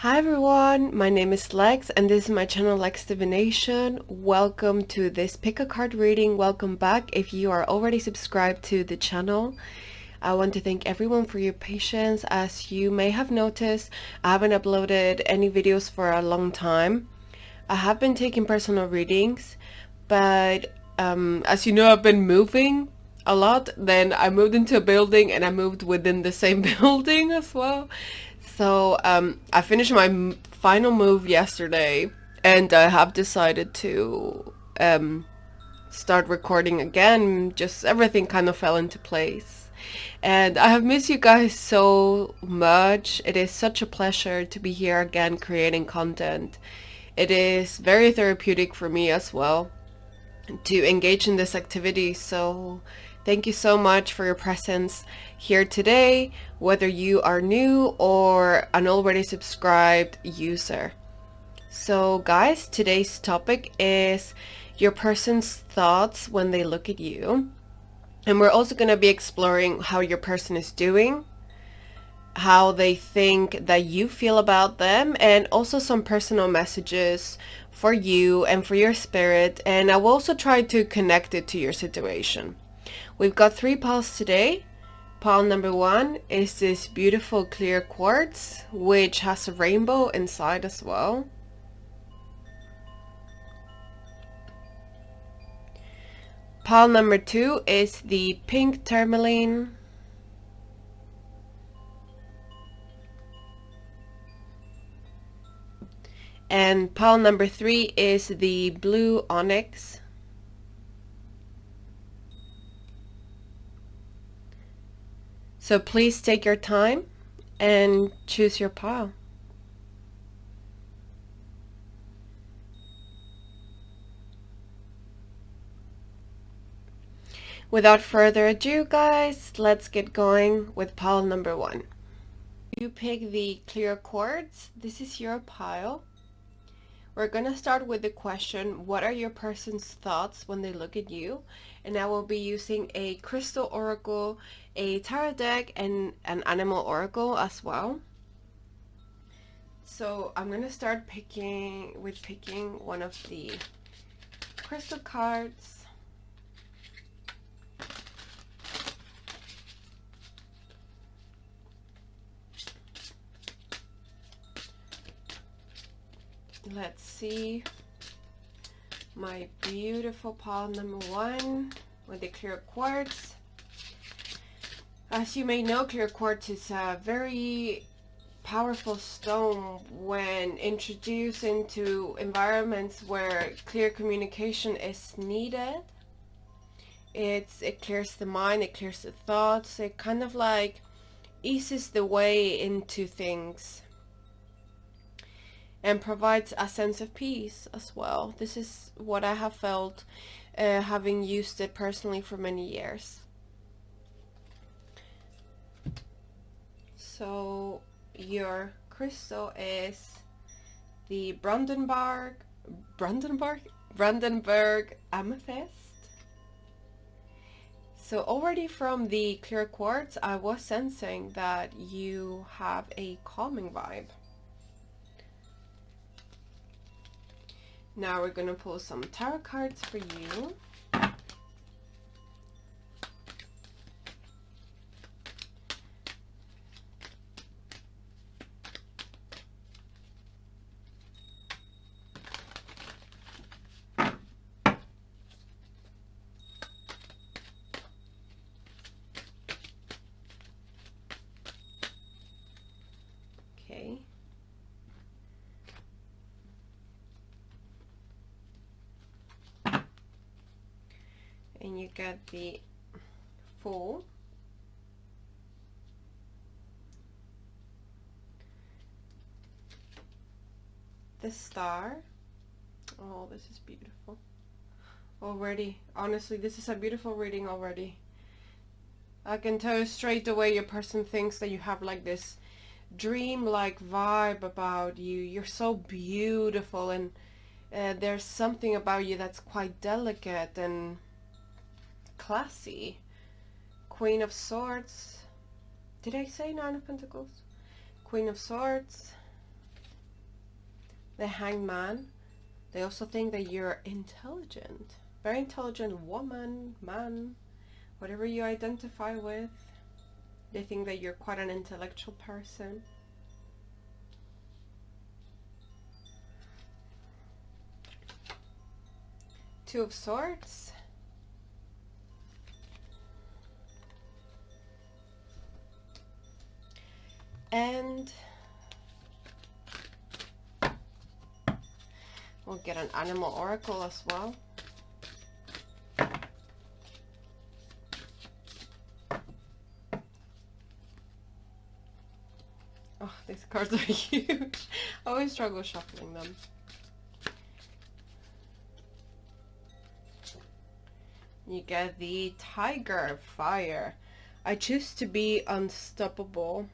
Hi everyone, my name is Lex and this is my channel Lex Divination. Welcome to this pick a card reading. Welcome back if you are already subscribed to the channel. I want to thank everyone for your patience. As you may have noticed, I haven't uploaded any videos for a long time. I have been taking personal readings, but as you know, I've been moving a lot. Then I moved into a building and I moved within the same building as well. So I finished my final move yesterday and I have decided to start recording again. Just everything kind of fell into place. And I have missed you guys so much. It is such a pleasure to be here again creating content. It is very therapeutic for me as well to engage in this activity. So thank you so much for your presence here today, whether you are new or an already subscribed user. So guys, today's topic is your person's thoughts when they look at you. And we're also going to be exploring how your person is doing, how they think that you feel about them, and also some personal messages for you and for your spirit. And I will also try to connect it to your situation. We've got 3 piles today. Pile number 1 is this beautiful clear quartz, which has a rainbow inside as well. Pile number 2 is the pink tourmaline. And pile number 3 is the blue onyx. So please take your time and choose your pile. Without further ado, guys, let's get going with pile number 1. You pick the clear quartz. This is your pile. We're going to start with the question, what are your person's thoughts when they look at you? And I will be using a crystal oracle, a tarot deck, and an animal oracle as well. So I'm going to start picking one of the crystal cards. Let's see my beautiful pile number 1 with the clear quartz. As you may know, clear quartz is a very powerful stone when introduced into environments where clear communication is needed. It clears the mind, it clears the thoughts, it kind of like eases the way into things and provides a sense of peace as well. This is what I have felt having used it personally for many years. So your crystal is the Brandenburg amethyst. So already from the clear quartz, I was sensing that you have a calming vibe. Now we're going to pull some tarot cards for you. Okay. And you get the Fool, the Star. Oh, this is beautiful. Already, honestly, this is a beautiful reading already. I can tell straight away your person thinks that you have like this dream-like vibe about you. You're so beautiful, and there's something about you that's quite delicate and classy. Queen of Swords. Did I say Nine of Pentacles? Queen of Swords. The Hangman. They also think that you're intelligent. Very intelligent woman, man, whatever you identify with. They think that you're quite an intellectual person. Two of Swords. And we'll get an animal oracle as well. Oh, these cards are huge. I always struggle shuffling them. You get the Tiger, Fire. I choose to be unstoppable.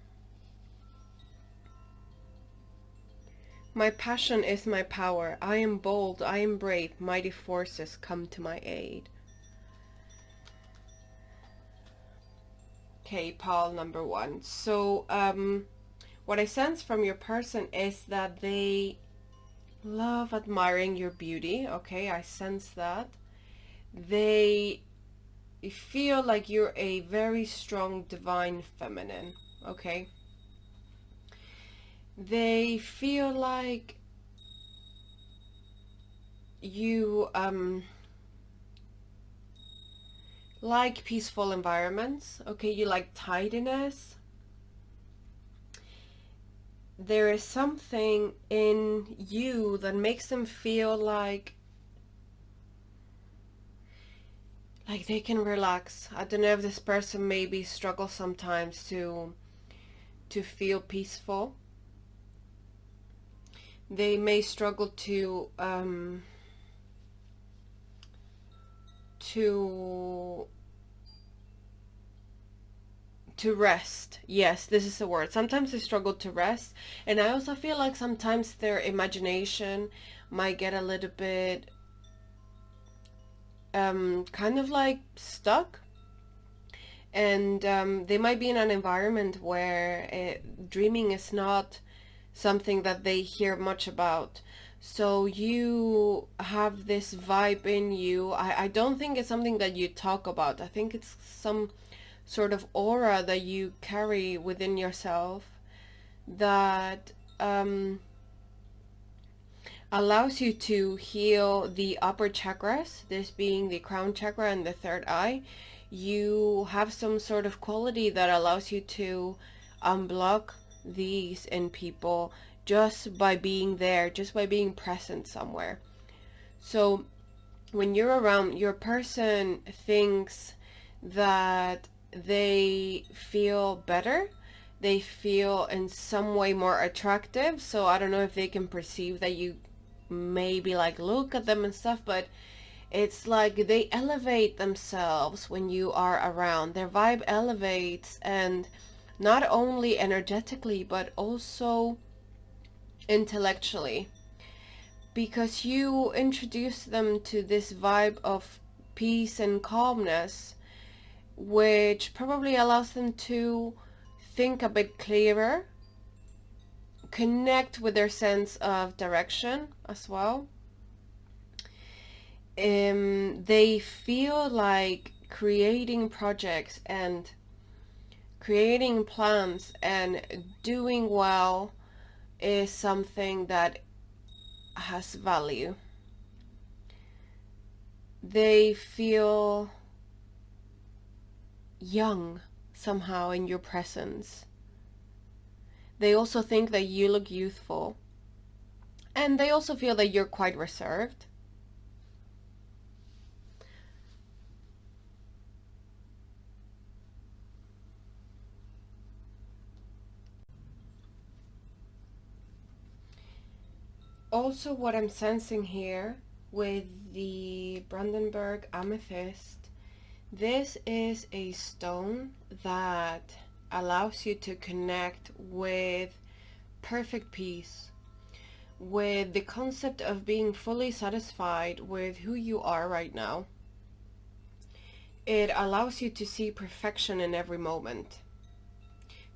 My passion is my power. I am bold, I am brave. Mighty forces come to my aid. Okay, pile number 1. So, what I sense from your person is that they love admiring your beauty. Okay, I sense that. They feel like you're a very strong divine feminine. Okay. They feel like you like peaceful environments. Okay, you like tidiness. There is something in you that makes them feel like they can relax. I don't know if this person maybe struggles sometimes to feel peaceful. They may struggle to rest. Yes, this is the word. Sometimes they struggle to rest, and I also feel like sometimes their imagination might get a little bit kind of like stuck, and they might be in an environment where dreaming is not something that they hear much about. So you have this vibe in you. I don't think it's something that you talk about. I think it's some sort of aura that you carry within yourself that allows you to heal the upper chakras, this being the crown chakra and the third eye. You have some sort of quality that allows you to unblock these in people just by being there, just by being present somewhere. So when you're around, your person thinks that they feel better, they feel in some way more attractive. So I don't know if they can perceive that you maybe like look at them and stuff, but it's like they elevate themselves when you are around. Their vibe elevates, and not only energetically but also intellectually, because you introduce them to this vibe of peace and calmness, which probably allows them to think a bit clearer, connect with their sense of direction as well. They feel like creating projects and creating plans and doing well is something that has value. They feel young somehow in your presence. They also think that you look youthful, and they also feel that you're quite reserved. Also, what I'm sensing here with the Brandenburg Amethyst, this is a stone that allows you to connect with perfect peace, with the concept of being fully satisfied with who you are right now. It allows you to see perfection in every moment.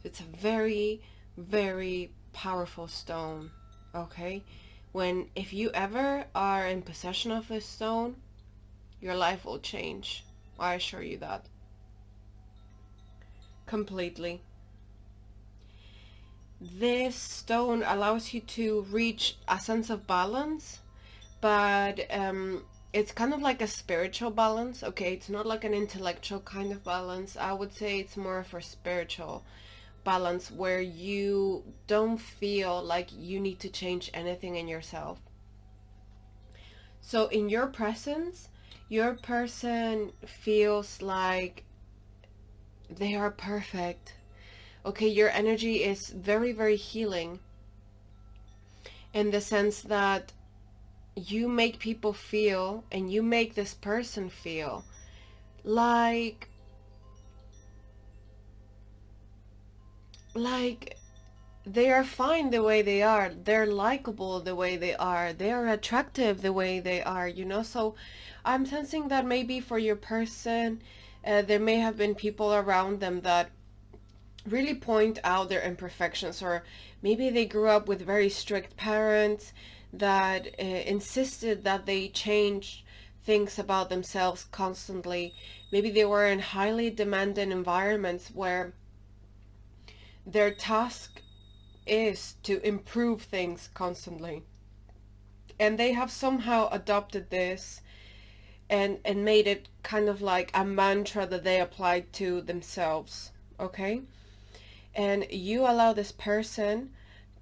It's a very, very powerful stone, okay? if you ever are in possession of this stone, your life will change. I assure you that. Completely. This stone allows you to reach a sense of balance, but it's kind of like a spiritual balance. Okay, it's not like an intellectual kind of balance. I would say it's more of a spiritual balance where you don't feel like you need to change anything in yourself. So in your presence, your person feels like they are perfect. Okay, your energy is very, very healing in the sense that you make people feel, and you make this person feel like they are fine the way they are. They're likable the way they are. They are attractive the way they are, you know? So I'm sensing that maybe for your person, there may have been people around them that really point out their imperfections, or maybe they grew up with very strict parents that insisted that they change things about themselves constantly. Maybe they were in highly demanding environments where their task is to improve things constantly, and they have somehow adopted this and made it kind of like a mantra that they applied to themselves. Okay, and you allow this person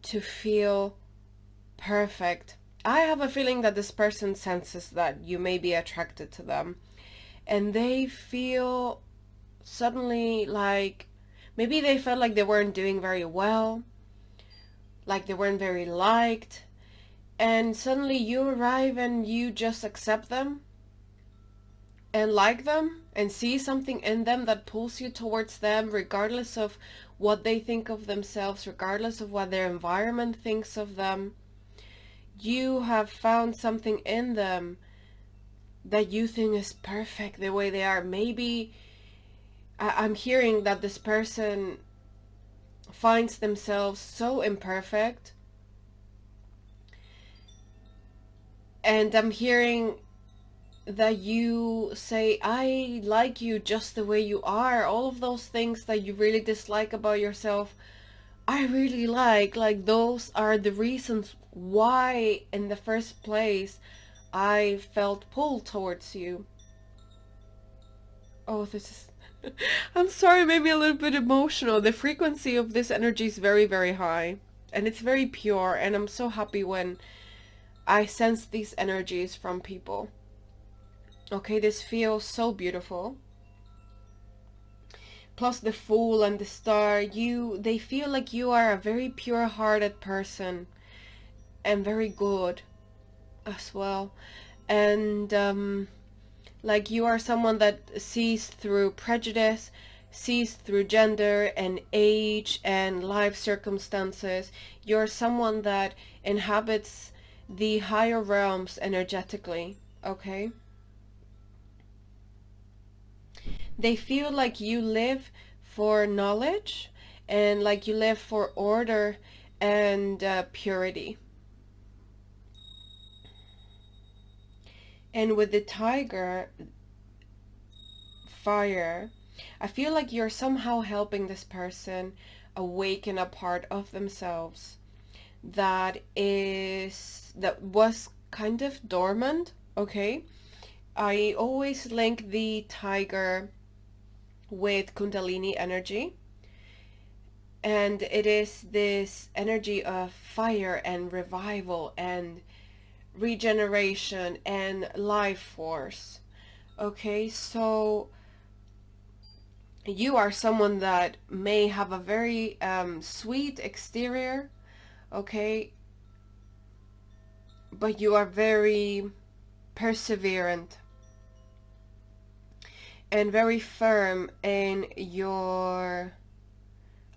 to feel perfect. I have a feeling that this person senses that you may be attracted to them, and they feel suddenly like maybe they felt like they weren't doing very well, like they weren't very liked, and suddenly you arrive and you just accept them and like them and see something in them that pulls you towards them, regardless of what they think of themselves, regardless of what their environment thinks of them. You have found something in them that you think is perfect the way they are. Maybe I'm hearing that this person finds themselves so imperfect, and I'm hearing that you say, I like you just the way you are. All of those things that you really dislike about yourself, I really like those are the reasons why in the first place I felt pulled towards you. Oh, this is I'm sorry, maybe a little bit emotional. The frequency of this energy is very, very high, and it's very pure, and I'm so happy when I sense these energies from people. Okay, this feels so beautiful. Plus the Fool and the Star, they feel like you are a very pure-hearted person and very good as well. And like you are someone that sees through prejudice, sees through gender and age and life circumstances. You're someone that inhabits the higher realms energetically, okay? They feel like you live for knowledge and like you live for order and purity. And with the Tiger, fire, I feel like you're somehow helping this person awaken a part of themselves that was kind of dormant, okay? I always link the tiger with Kundalini energy, and it is this energy of fire and revival and regeneration and life force. Okay, so you are someone that may have a very sweet exterior, okay, but you are very perseverant and very firm in your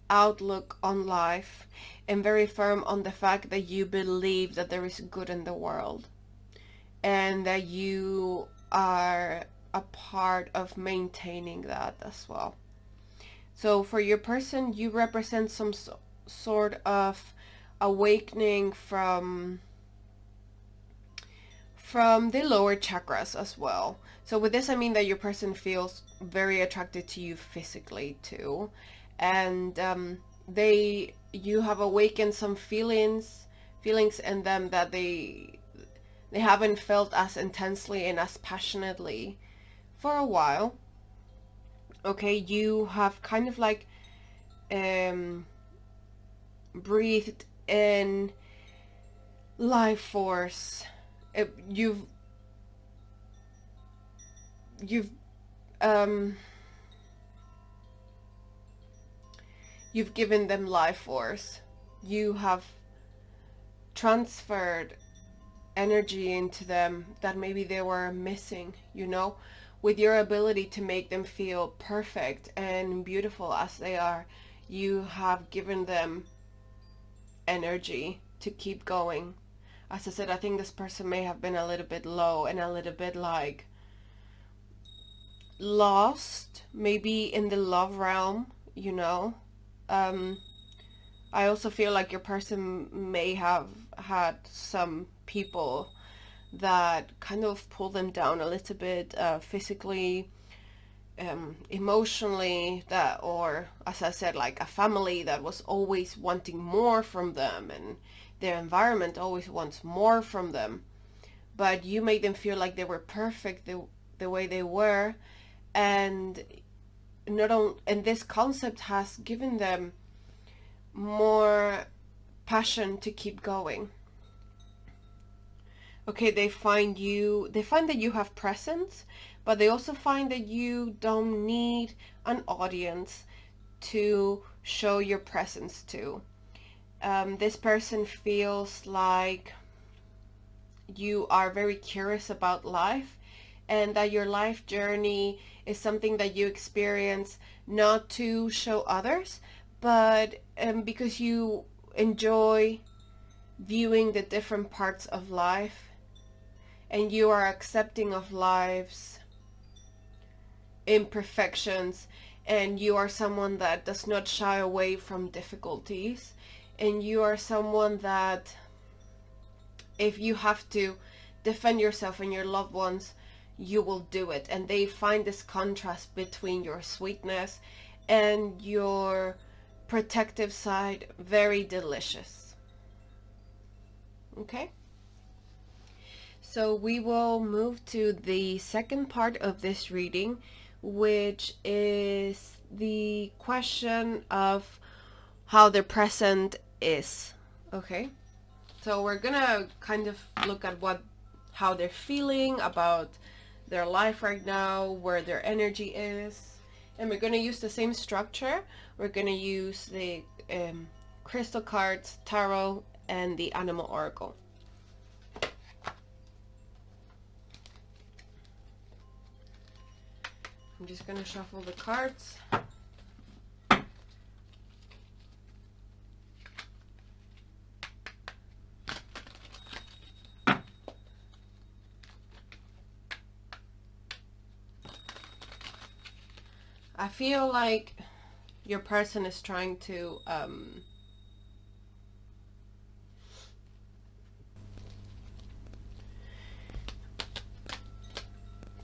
outlook on life, and very firm on the fact that you believe that there is good in the world and that you are a part of maintaining that as well. So for your person, you represent some sort of awakening from from the lower chakras as well. So with this, I mean that your person feels very attracted to you physically too. And you have awakened some feelings in them that they haven't felt as intensely and as passionately for a while. Okay, you have kind of like breathed in life force. You've given them life force. You have transferred energy into them that maybe they were missing, you know, with your ability to make them feel perfect and beautiful as they are. You have given them energy to keep going. As I said, I think this person may have been a little bit low and a little bit like lost, maybe in the love realm, you know. I also feel like your person may have had some people that kind of pull them down a little bit, physically, emotionally, that, or as I said, like a family that was always wanting more from them, and their environment always wants more from them. But you made them feel like they were perfect the way they were, and not only, and this concept has given them more passion to keep going. Okay, they find that you have presence, but they also find that you don't need an audience to show your presence to. This person feels like you are very curious about life, and that your life journey is something that you experience not to show others, but because you enjoy viewing the different parts of life, and you are accepting of life's imperfections, and you are someone that does not shy away from difficulties, and you are someone that, if you have to defend yourself and your loved ones, you will do it. And they find this contrast between your sweetness and your protective side very delicious. Okay, so we will move to the second part of this reading, which is the question of how the present is. Okay, so we're gonna kind of look at how they're feeling about their life right now, where their energy is, and we're gonna use the same structure. We're gonna use the crystal cards, tarot, and the animal oracle. I'm just gonna shuffle the cards. I feel like your person is trying to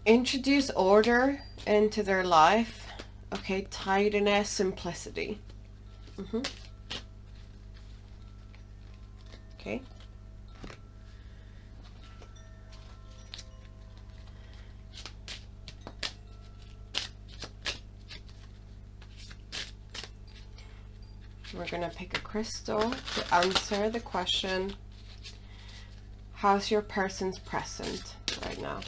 introduce order into their life. Okay, tidiness, simplicity. Okay. We're gonna pick a crystal to answer the question, how's your person's present right now?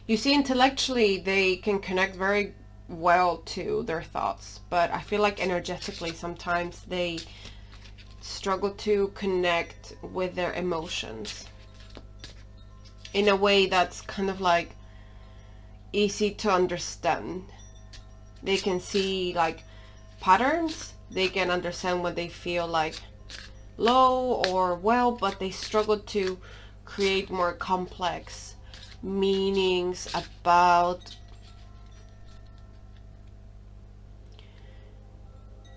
You see, intellectually they can connect very well to their thoughts, but I feel like energetically sometimes they struggle to connect with their emotions in a way that's kind of like easy to understand. They can see like patterns, they can understand when they feel like low or well, but they struggle to create more complex meanings about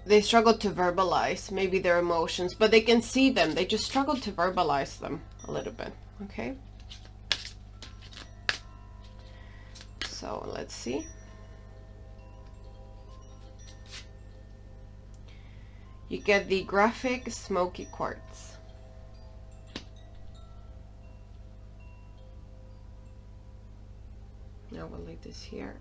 they struggle to verbalize maybe their emotions, but they can see them. They just struggle to verbalize them a little bit. Okay. So let's see. You get the graphic smoky quartz. Now we'll leave this here.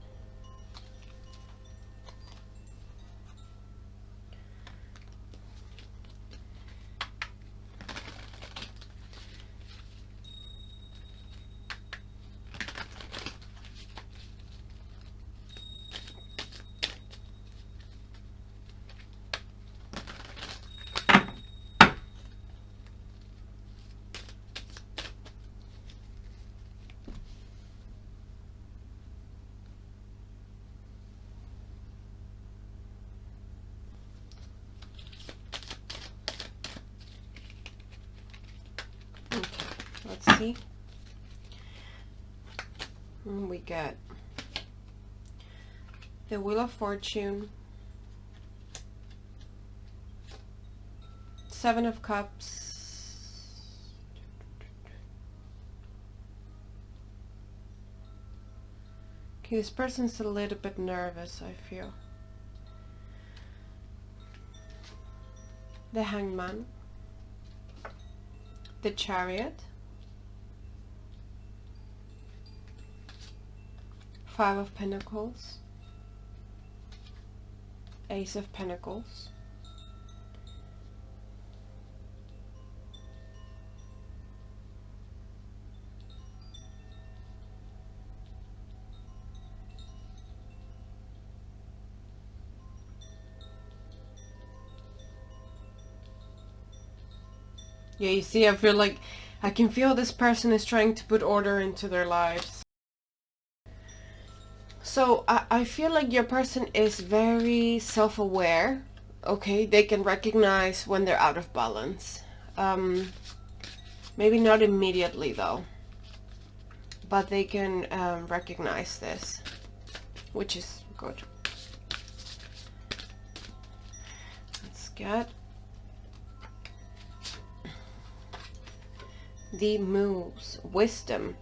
Let's see. We get the Wheel of Fortune, Seven of Cups, okay, this person's a little bit nervous, I feel. The Hangman, the Chariot, Five of Pentacles, Ace of Pentacles, yeah, you see, I feel like I can feel this person is trying to put order into their lives. So I feel like your person is very self-aware. Okay, they can recognize when they're out of balance. Maybe not immediately though, but they can recognize this, which is good. Let's get the moves. Wisdom.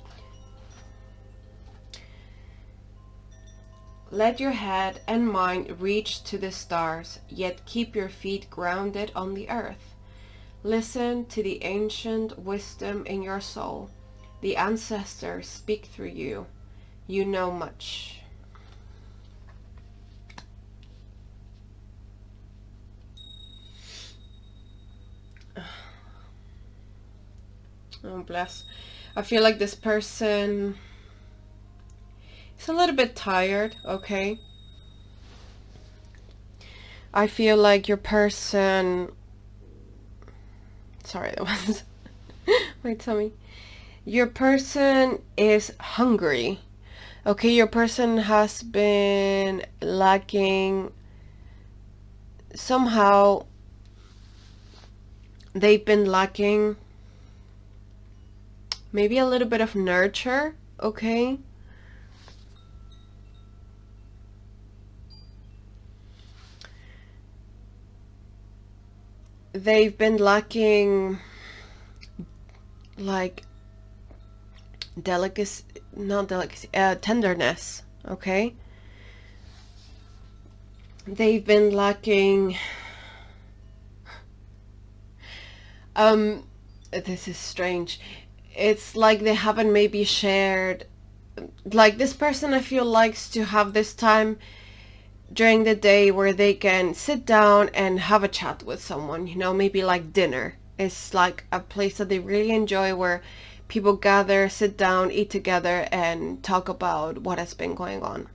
Let your head and mind reach to the stars, yet keep your feet grounded on the earth. Listen to the ancient wisdom in your soul. The ancestors speak through you. You know much. Oh, bless. I feel like this person is a little bit tired, okay? I feel like your person... Sorry, that was my tummy. Your person is hungry, okay? Your person has been lacking... Somehow, they've been lacking maybe a little bit of nurture, okay? They've been lacking like delicacy, not delicacy, tenderness, okay? They've been lacking, this is strange. It's like they haven't maybe shared, like this person I feel likes to have this time during the day where they can sit down and have a chat with someone, you know, maybe like dinner. It's like a place that they really enjoy where people gather, sit down, eat together and talk about what has been going on.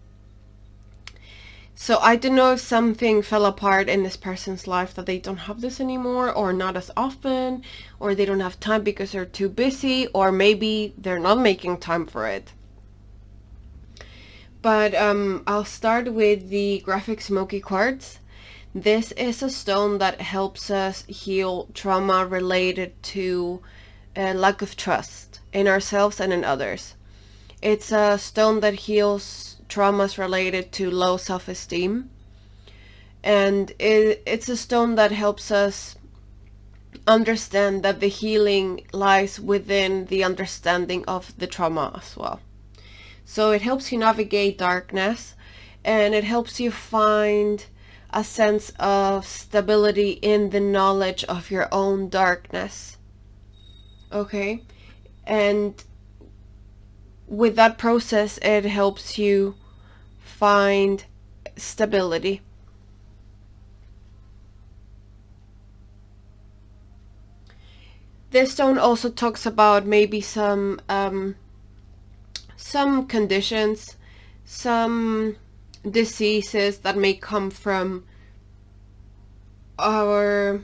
So I don't know if something fell apart in this person's life that they don't have this anymore, or not as often, or they don't have time because they're too busy, or maybe they're not making time for it. But I'll start with the graphic smoky quartz. This is a stone that helps us heal trauma related to lack of trust in ourselves and in others. It's a stone that heals traumas related to low self-esteem And it's a stone that helps us understand that the healing lies within the understanding of the trauma as well. So it helps you navigate darkness, and it helps you find a sense of stability in the knowledge of your own darkness. Okay? And with that process, it helps you find stability. This stone also talks about maybe some conditions, some diseases that may come from our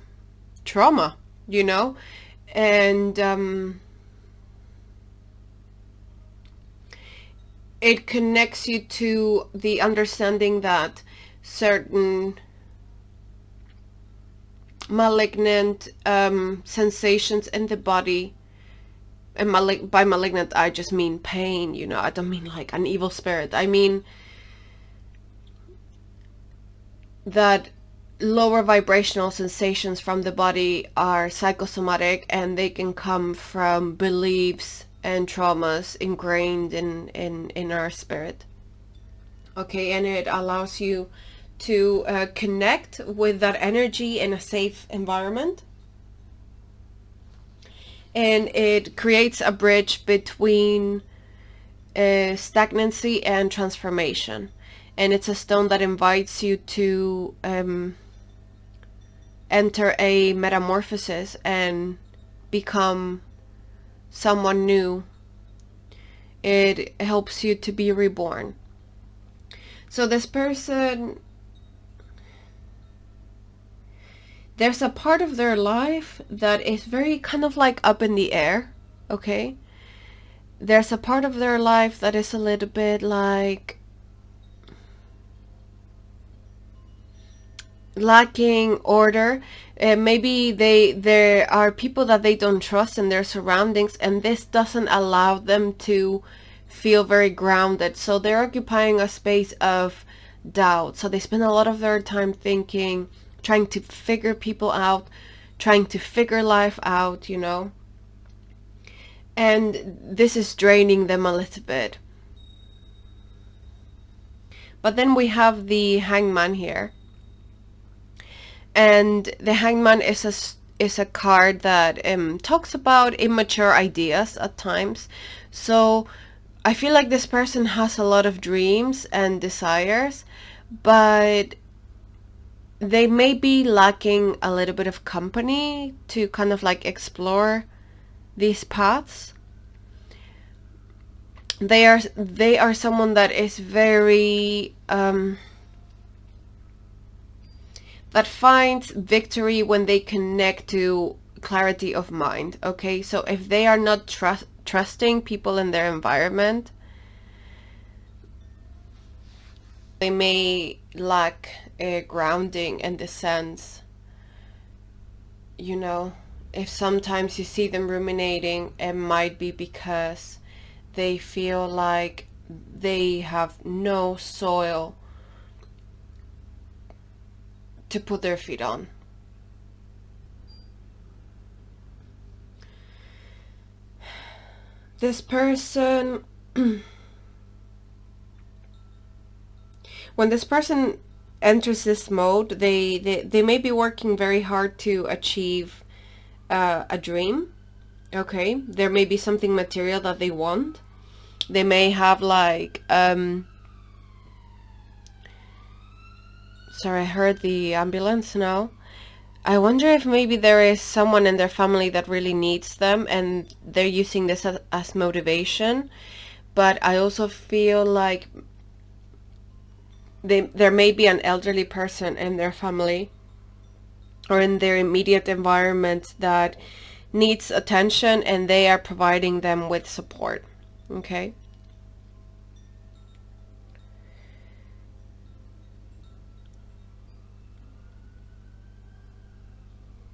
trauma, you know, and it connects you to the understanding that certain malignant sensations in the body, and by malignant I just mean pain, you know, I don't mean like an evil spirit. I mean that lower vibrational sensations from the body are psychosomatic, and they can come from beliefs and traumas ingrained in our spirit. Okay, and it allows you to connect with that energy in a safe environment. And it creates a bridge between stagnancy and transformation. And it's a stone that invites you to enter a metamorphosis and become someone new. It helps you to be reborn. So this person, there's a part of their life that is very kind of like up in the air, okay? There's a part of their life that is a little bit like lacking order. Maybe there are people that they don't trust in their surroundings, and this doesn't allow them to feel very grounded. So they're occupying a space of doubt. So they spend a lot of their time thinking, trying to figure people out, trying to figure life out, you know. And this is draining them a little bit. But then we have the Hangman here. And the Hangman is a card that talks about immature ideas at times. So I feel like this person has a lot of dreams and desires, but they may be lacking a little bit of company to kind of like explore these paths. They are someone that is very that finds victory when they connect to clarity of mind. Okay, so if they are not trusting people in their environment, they may lack a grounding in the sense, you know, if sometimes you see them ruminating, it might be because they feel like they have no soil to put their feet on. This person, when this person enters this mode, they may be working very hard to achieve a dream. Okay, there may be something material that they want. They may have like sorry, I heard the ambulance now. I wonder if maybe there is someone in their family that really needs them and they're using this as motivation. But I also feel like there may be an elderly person in their family or in their immediate environment that needs attention, and they are providing them with support. Okay.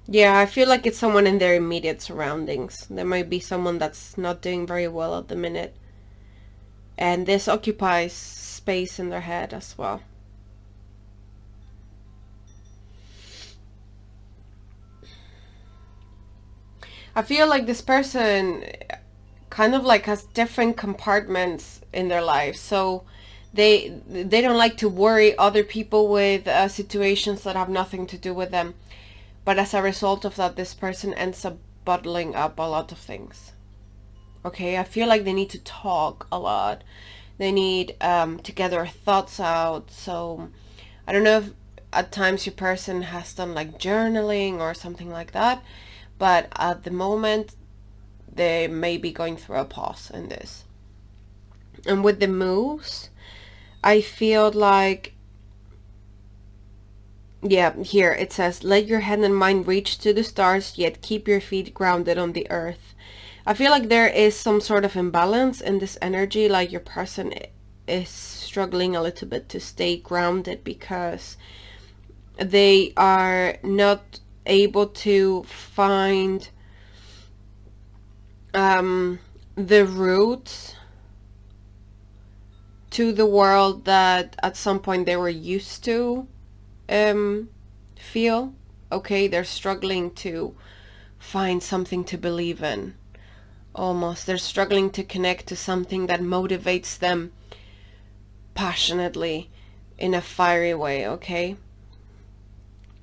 Yeah, I feel like it's someone in their immediate surroundings. There might be someone that's not doing very well at the minute. And this occupies space in their head as well. I feel like this person kind of like has different compartments in their life. So they don't like to worry other people with situations that have nothing to do with them. But as a result of that, this person ends up bottling up a lot of things. Okay, I feel like they need to talk a lot. They need to get their thoughts out. So I don't know if at times your person has done like journaling or something like that. But at the moment, they may be going through a pause in this. And with the moves, I feel like, yeah, here it says, let your head and mind reach to the stars, yet keep your feet grounded on the earth. I feel like there is some sort of imbalance in this energy, like your person is struggling a little bit to stay grounded because they are not able to find the roots to the world that at some point they were used to feel. Okay, they're struggling to find something to believe in. Almost, they're struggling to connect to something that motivates them passionately in a fiery way. Okay,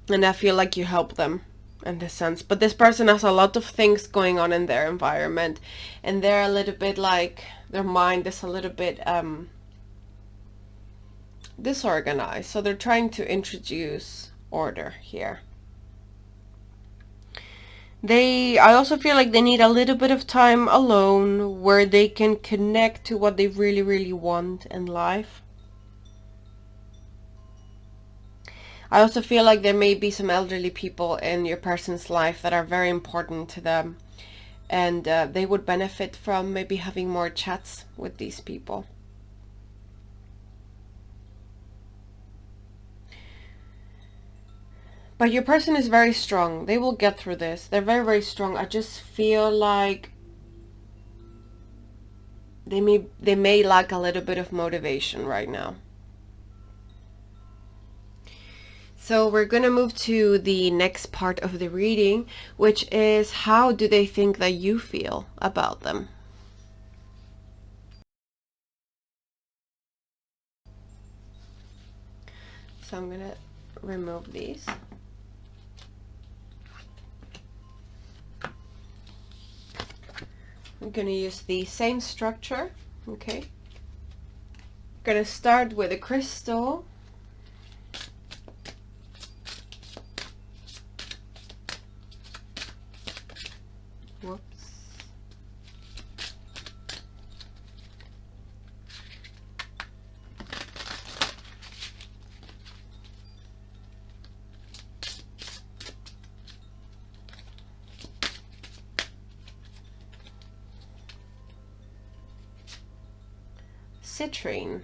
and I feel like you help them in this sense. But this person has a lot of things going on in their environment, and they're a little bit like, their mind is a little bit disorganized. So they're trying to introduce order here. I also feel like they need a little bit of time alone where they can connect to what they really, really want in life. I also feel like there may be some elderly people in your person's life that are very important to them, and they would benefit from maybe having more chats with these people. But your person is very strong. They will get through this. They're very, very strong. I just feel like they may lack a little bit of motivation right now. So we're going to move to the next part of the reading, which is, how do they think that you feel about them? So I'm going to remove these. I'm going to use the same structure. Okay. I'm going to start with a crystal. Whoops. Citrine.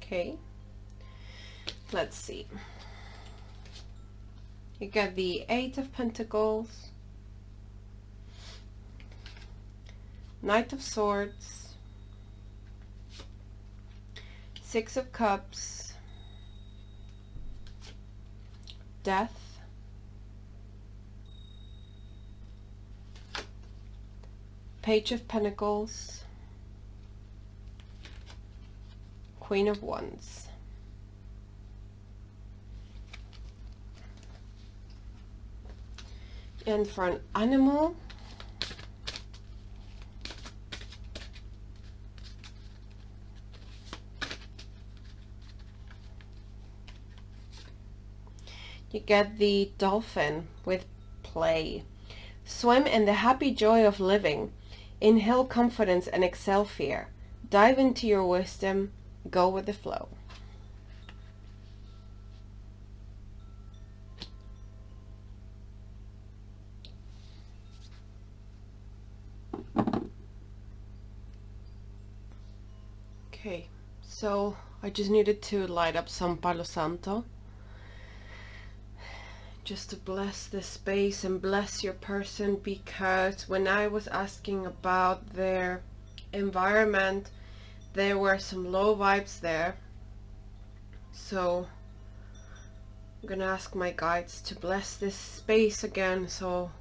Okay, let's see. You got the Eight of Pentacles, Knight of Swords, Six of Cups, Death, Page of Pentacles, Queen of Wands. And for an animal, you get the dolphin with play. Swim in the happy joy of living. Inhale confidence and exhale fear. Dive into your wisdom. Go with the flow. Okay, so I just needed to light up some Palo Santo just to bless this space and bless your person, because when I was asking about their environment, there were some low vibes there. So I'm gonna ask my guides to bless this space again so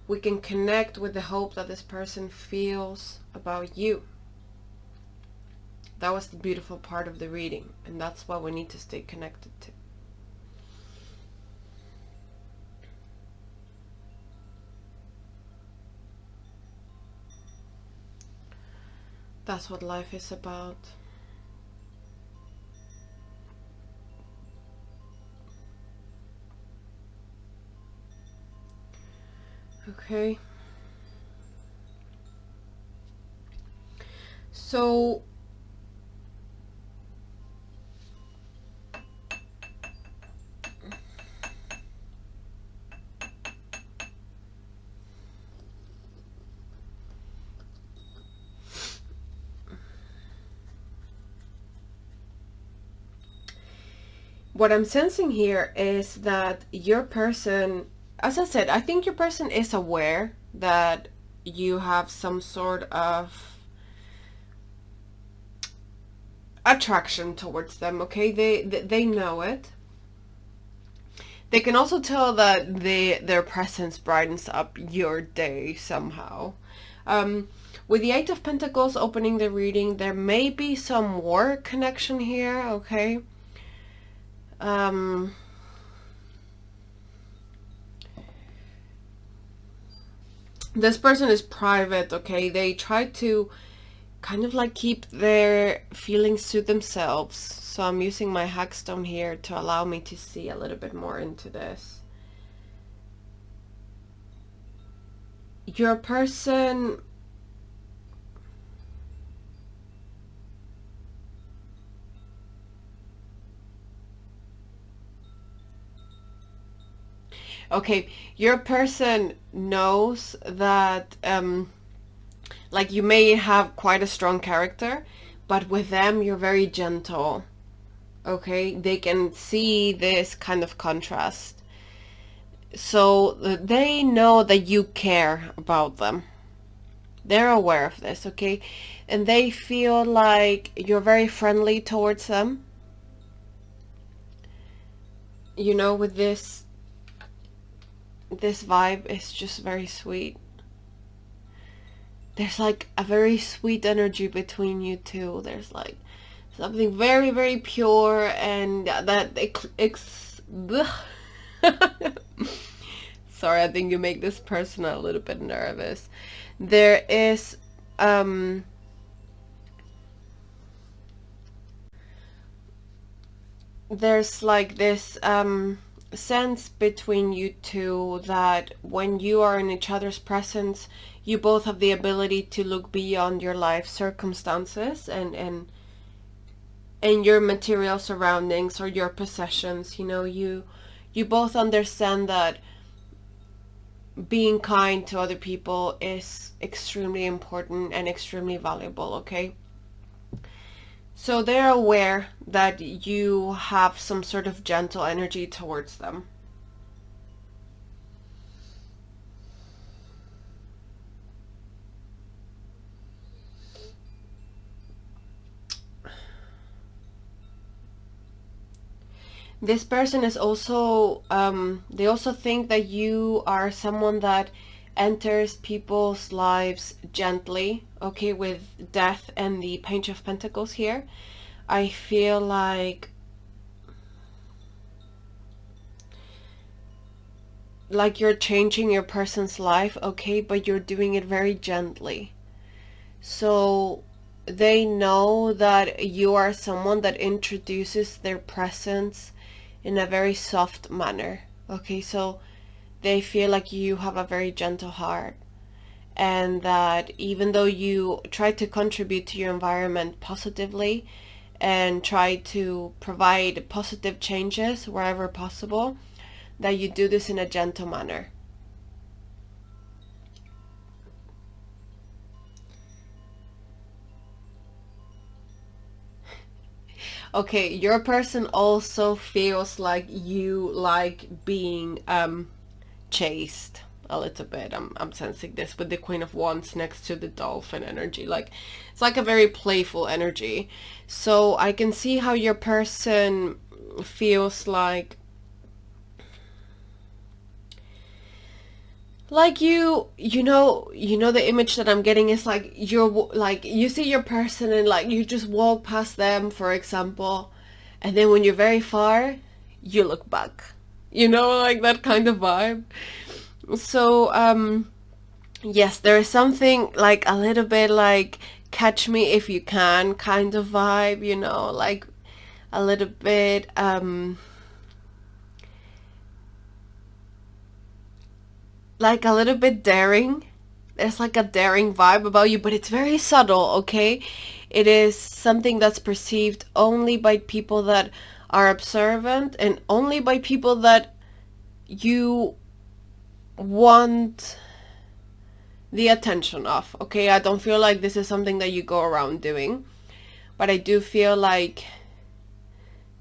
we can connect with the hope that this person feels about you. That was the beautiful part of the reading, and that's what we need to stay connected to. That's what life is about. Okay. So what I'm sensing here is that your person, as I said, I think your person is aware that you have some sort of attraction towards them, okay? They know it. They can also tell that their presence brightens up your day somehow. With the Eight of Pentacles opening the reading, there may be some war connection here, okay? This person is private, okay? They try to kind of like keep their feelings to themselves. So I'm using my Hackstone here to allow me to see a little bit more into this. Your person your person knows that like you may have quite a strong character, but with them you're very gentle, okay? They can see this kind of contrast, so they know that you care about them. They're aware of this, okay? And they feel like you're very friendly towards them, you know, with this vibe is just very sweet. There's like a very sweet energy between you two. There's like something very, very pure, and that sorry, I think you make this person a little bit nervous. There is there's like this sense between you two that when you are in each other's presence, you both have the ability to look beyond your life circumstances and your material surroundings or your possessions. You know, you both understand that being kind to other people is extremely important and extremely valuable, okay? So they're aware that you have some sort of gentle energy towards them. This person is also, they also think that you are someone that enters people's lives gently, okay, with death and the Page of Pentacles here. I feel like you're changing your person's life, okay, but you're doing it very gently. So they know that you are someone that introduces their presence in a very soft manner, okay? So they feel like you have a very gentle heart, and that even though you try to contribute to your environment positively and try to provide positive changes wherever possible, that you do this in a gentle manner. Okay, your person also feels like you like being chased a little bit. I'm sensing this with the Queen of Wands next to the dolphin energy. Like, it's like a very playful energy. So I can see how your person feels like you know the image that I'm getting is like you're like, you see your person and like you just walk past them, for example, and then when you're very far you look back, you know, like that kind of vibe. So yes, there is something like a little bit like catch me if you can kind of vibe, you know, like a little bit like a little bit daring. There's like a daring vibe about you, but it's very subtle, okay? It is something that's perceived only by people that are observant and only by people that you want the attention of, okay? I don't feel like this is something that you go around doing, but I do feel like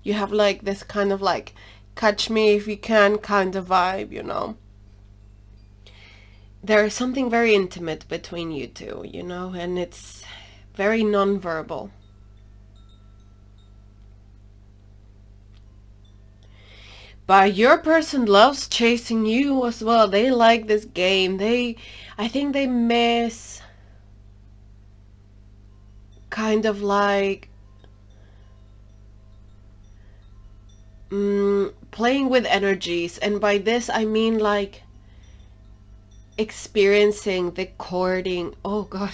you have like this kind of like catch me if you can kind of vibe, you know? There is something very intimate between you two, you know, and it's very non-verbal. But your person loves chasing you as well. They like this game. I think they miss kind of like playing with energies. And by this, I mean like experiencing the courting. Oh God,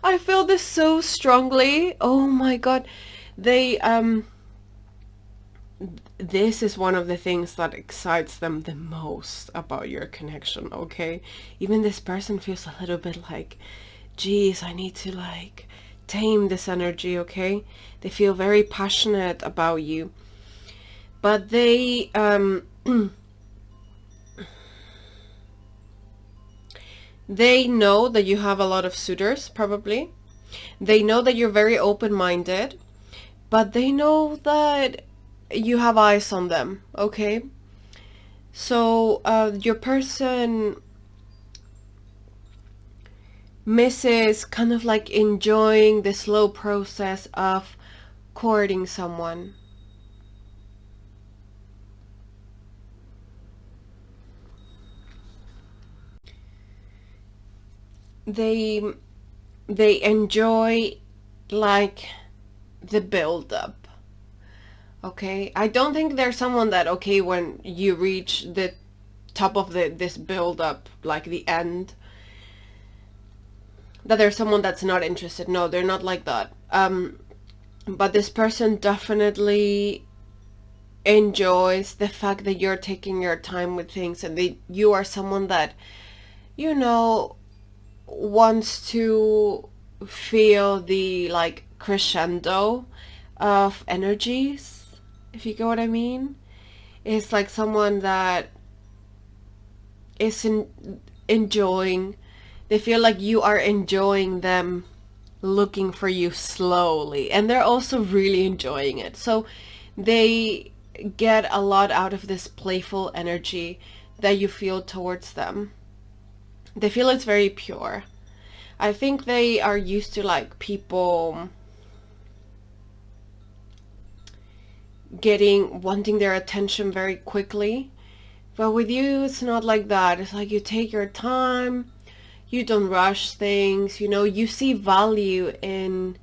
I feel this so strongly. Oh my God. They, this is one of the things that excites them the most about your connection, okay? Even this person feels a little bit like, geez, I need to like tame this energy, okay? They feel very passionate about you. But they, they know that you have a lot of suitors, probably. They know that you're very open-minded, but they know that you have eyes on them, okay? So your person misses kind of like enjoying the slow process of courting someone. They enjoy like the build up. Okay, I don't think there's someone that, okay, when you reach the top of this build up, like the end, that there's someone that's not interested. No, they're not like that. But this person definitely enjoys the fact that you're taking your time with things, and you are someone that, you know, wants to feel the like crescendo of energies, if you get what I mean. It's like someone that is enjoying, they feel like you are enjoying them looking for you slowly, and they're also really enjoying it. So they get a lot out of this playful energy that you feel towards them. They feel it's very pure. I think they are used to like people wanting their attention very quickly. But with you, it's not like that. It's like you take your time, you don't rush things, you know, you see value in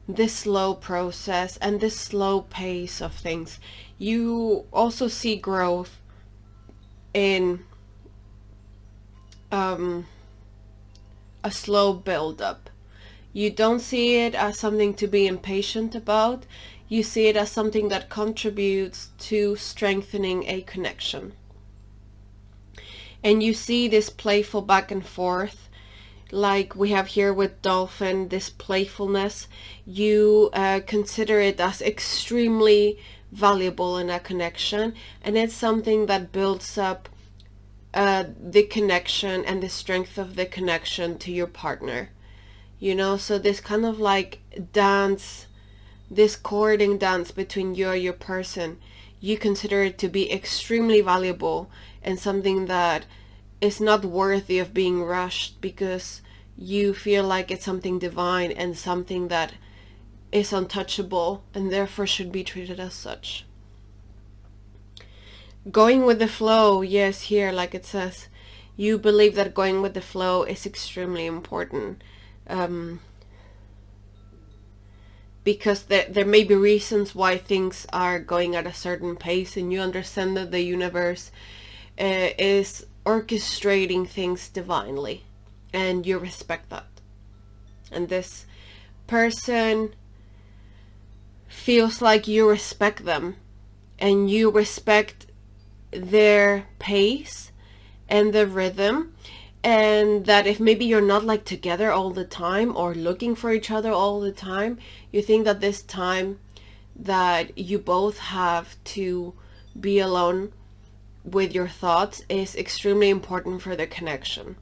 this slow process and this slow pace of things. You also see growth in a slow build-up. You don't see it as something to be impatient about. You see it as something that contributes to strengthening a connection. And you see this playful back and forth, like we have here with dolphin, this playfulness. You consider it as extremely valuable in a connection, and it's something that builds up the connection and the strength of the connection to your partner. You know, so this kind of like dance, this courting dance between you and your person, you consider it to be extremely valuable and something that is not worthy of being rushed, because you feel like it's something divine and something that is untouchable and therefore should be treated as such. Going with the flow, yes, here, like it says, you believe that going with the flow is extremely important. Because there may be reasons why things are going at a certain pace, and you understand that the universe is orchestrating things divinely, and you respect that. And this person feels like you respect them, and you respect their pace and the rhythm, and that if maybe you're not like together all the time or looking for each other all the time, you think that this time that you both have to be alone with your thoughts is extremely important for the connection.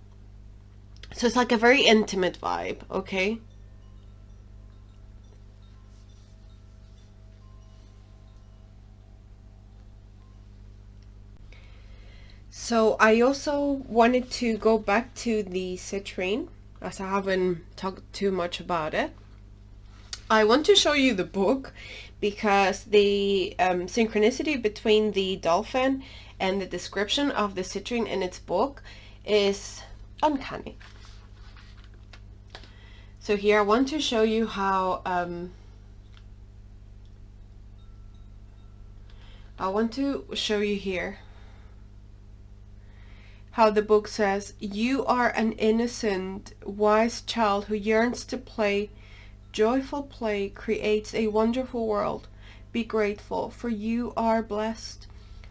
So it's like a very intimate vibe, okay? So I also wanted to go back to the citrine, as I haven't talked too much about it. I want to show you the book because the synchronicity between the dolphin and the description of the citrine in its book is uncanny. So here I want to show you how how the book says, "You are an innocent, wise child who yearns to play. Joyful play creates a wonderful world. Be grateful, for you are blessed.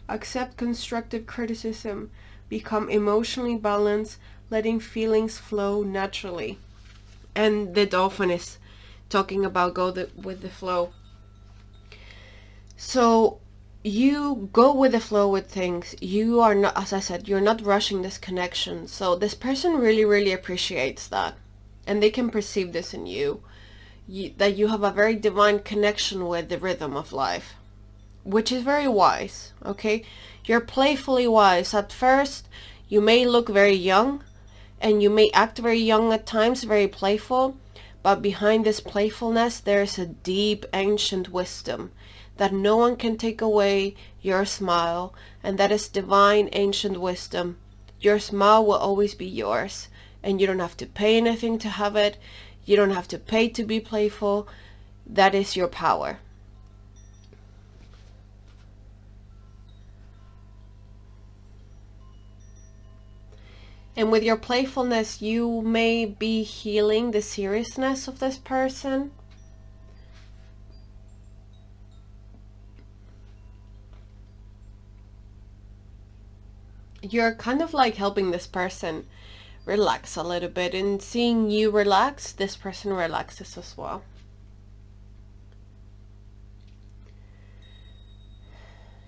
Accept constructive criticism. Become emotionally balanced, letting feelings flow naturally." And the dolphin is talking about with the flow. So you go with the flow with things. You are not, as I said, you're not rushing this connection. So this person really, really appreciates that. And they can perceive this in you, that you have a very divine connection with the rhythm of life, which is very wise, okay? You're playfully wise. At first, you may look very young, and you may act very young at times, very playful, but behind this playfulness, there is a deep, ancient wisdom that no one can take away your smile, and that is divine, ancient wisdom. Your smile will always be yours, and you don't have to pay anything to have it. You don't have to pay to be playful. That is your power. And with your playfulness, you may be healing the seriousness of this person. You're kind of like helping this person relax a little bit, and seeing you relax, this person relaxes as well.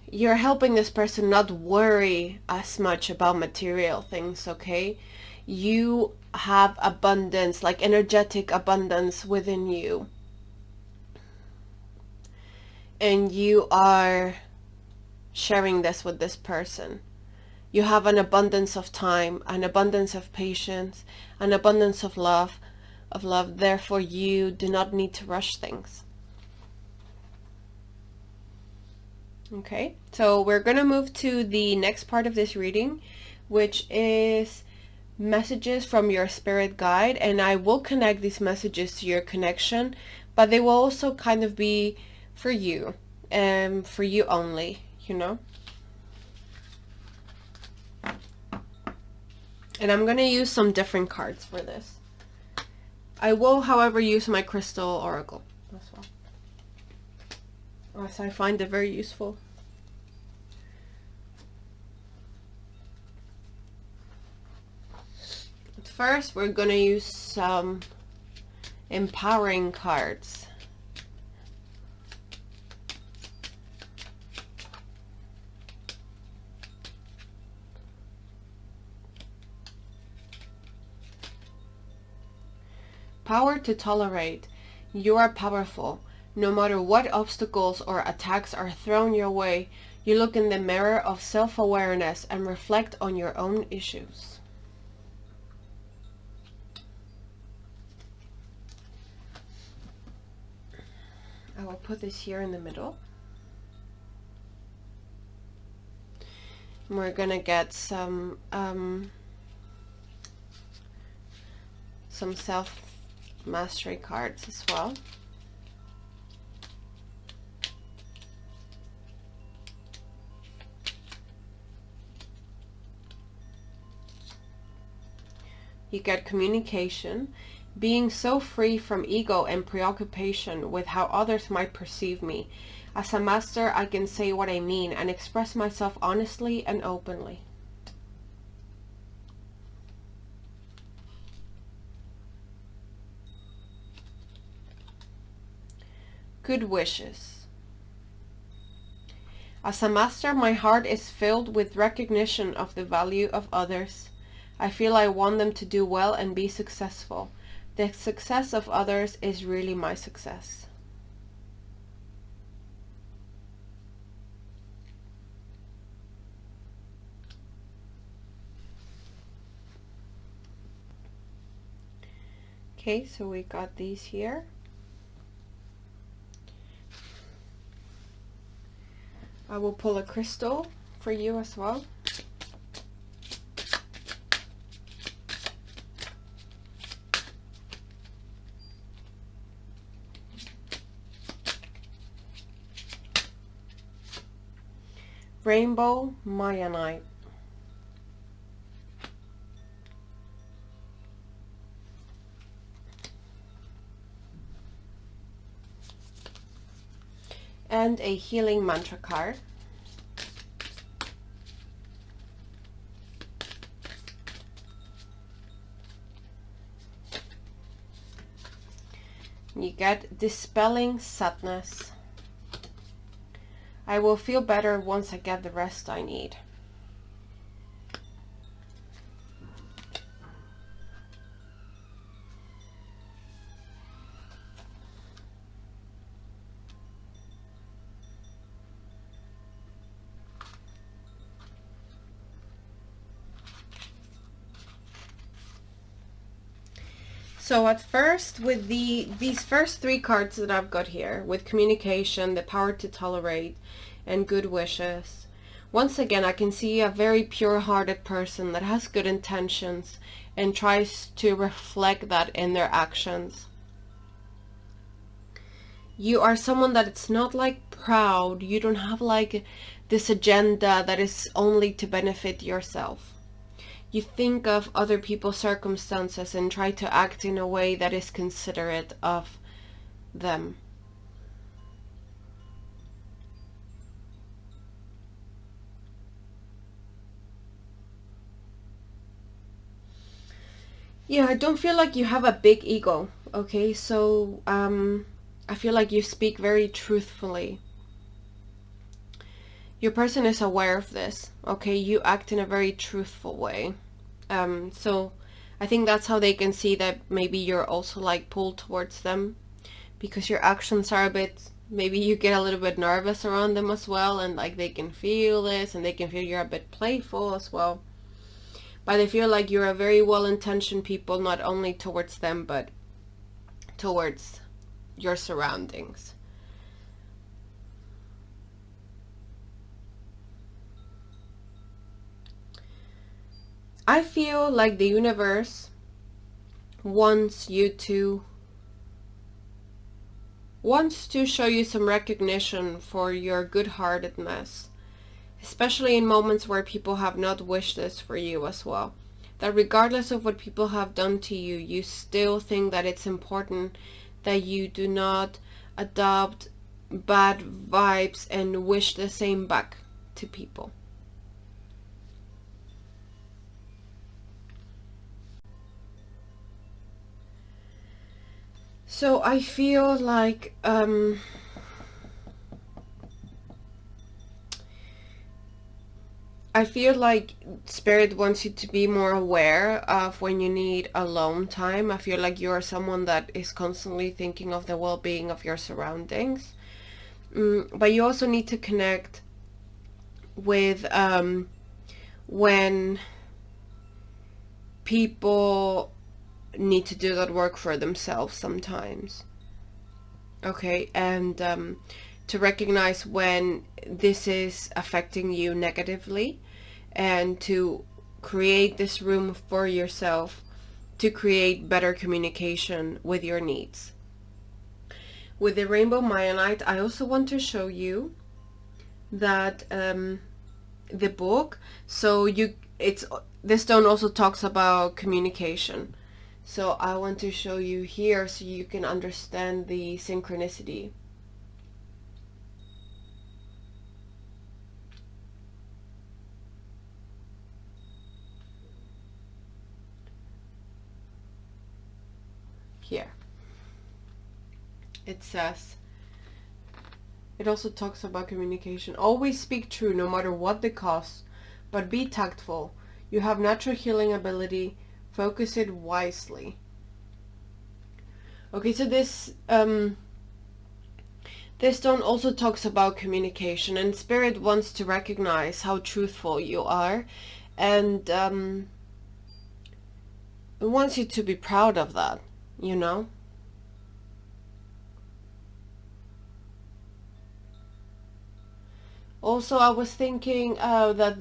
You're helping this person not worry as much about material things, okay? You have abundance, like energetic abundance within you. And you are sharing this with this person. You have an abundance of time, an abundance of patience, an abundance of love. Therefore, you do not need to rush things. Okay, so we're going to move to the next part of this reading, which is messages from your spirit guide. And I will connect these messages to your connection, but they will also kind of be for you, and for you only, you know. And I'm going to use some different cards for this. I will, however, use my crystal oracle as well, as I find it very useful. first we're gonna use some empowering cards. Power to tolerate. You are powerful. No matter what obstacles or attacks are thrown your way, you look in the mirror of self-awareness and reflect on your own issues. I will put this here in the middle. And we're gonna get some self-mastery cards as well. You get communication, being so free from ego and preoccupation with how others might perceive me. As a master, I can say what I mean and express myself honestly and openly. Good wishes. As a master, my heart is filled with recognition of the value of others. I feel I want them to do well and be successful. The success of others is really my success. Okay, so we got these here. I will pull a crystal for you as well. Rainbow Mayanite. And a healing mantra card. You get dispelling sadness. I will feel better once I get the rest I need. So at first, with these first three cards that I've got here, with communication, the power to tolerate, and good wishes, once again, I can see a very pure-hearted person that has good intentions and tries to reflect that in their actions. You are someone that it's not like proud. You don't have like this agenda that is only to benefit yourself. You think of other people's circumstances and try to act in a way that is considerate of them. Yeah, I don't feel like you have a big ego, okay? So I feel like you speak very truthfully. Your person is aware of this, okay? You act in a very truthful way. So I think that's how they can see that maybe you're also like pulled towards them, because your actions are a bit, maybe you get a little bit nervous around them as well, and like they can feel this and they can feel you're a bit playful as well. But I feel like you're a very well-intentioned people, not only towards them, but towards your surroundings. I feel like the universe wants to show you some recognition for your good-heartedness, especially in moments where people have not wished this for you as well. That regardless of what people have done to you, you still think that it's important that you do not adopt bad vibes and wish the same back to people. So I feel like Spirit wants you to be more aware of when you need alone time. I feel like you are someone that is constantly thinking of the well-being of your surroundings. But you also need to connect with when people need to do that work for themselves sometimes. Okay, and to recognize when this is affecting you negatively, and to create this room for yourself to create better communication with your needs. With the rainbow Mayanite, I also want to show you that the book, so this stone also talks about communication. So I want to show you here so you can understand the synchronicity. Here. It says, it also talks about communication. Always speak true no matter what the cost, but be tactful. You have natural healing ability. Focus it wisely. Okay, so this stone also talks about communication, and Spirit wants to recognize how truthful you are, and it wants you to be proud of that, you know? Also, I was thinking that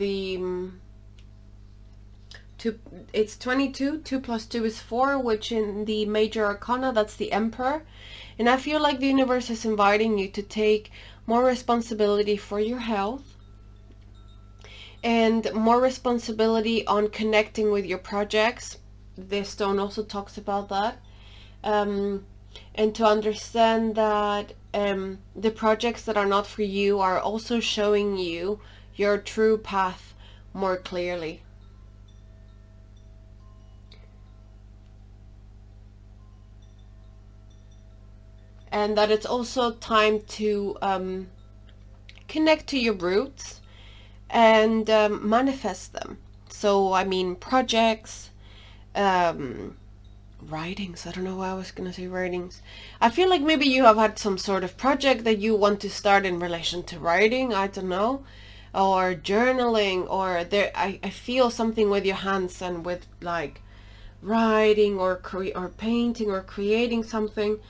it's 22, 2 plus 2 is 4, which in the major arcana, that's the Emperor. And I feel like the universe is inviting you to take more responsibility for your health and more responsibility on connecting with your projects. This stone also talks about that. And to understand that the projects that are not for you are also showing you your true path more clearly. And that it's also time to connect to your roots and manifest them. So I mean projects, writings. I don't know why I was gonna say writings. I feel like maybe you have had some sort of project that you want to start in relation to writing, I don't know, or journaling, or there I feel something with your hands and with like writing or painting or creating something.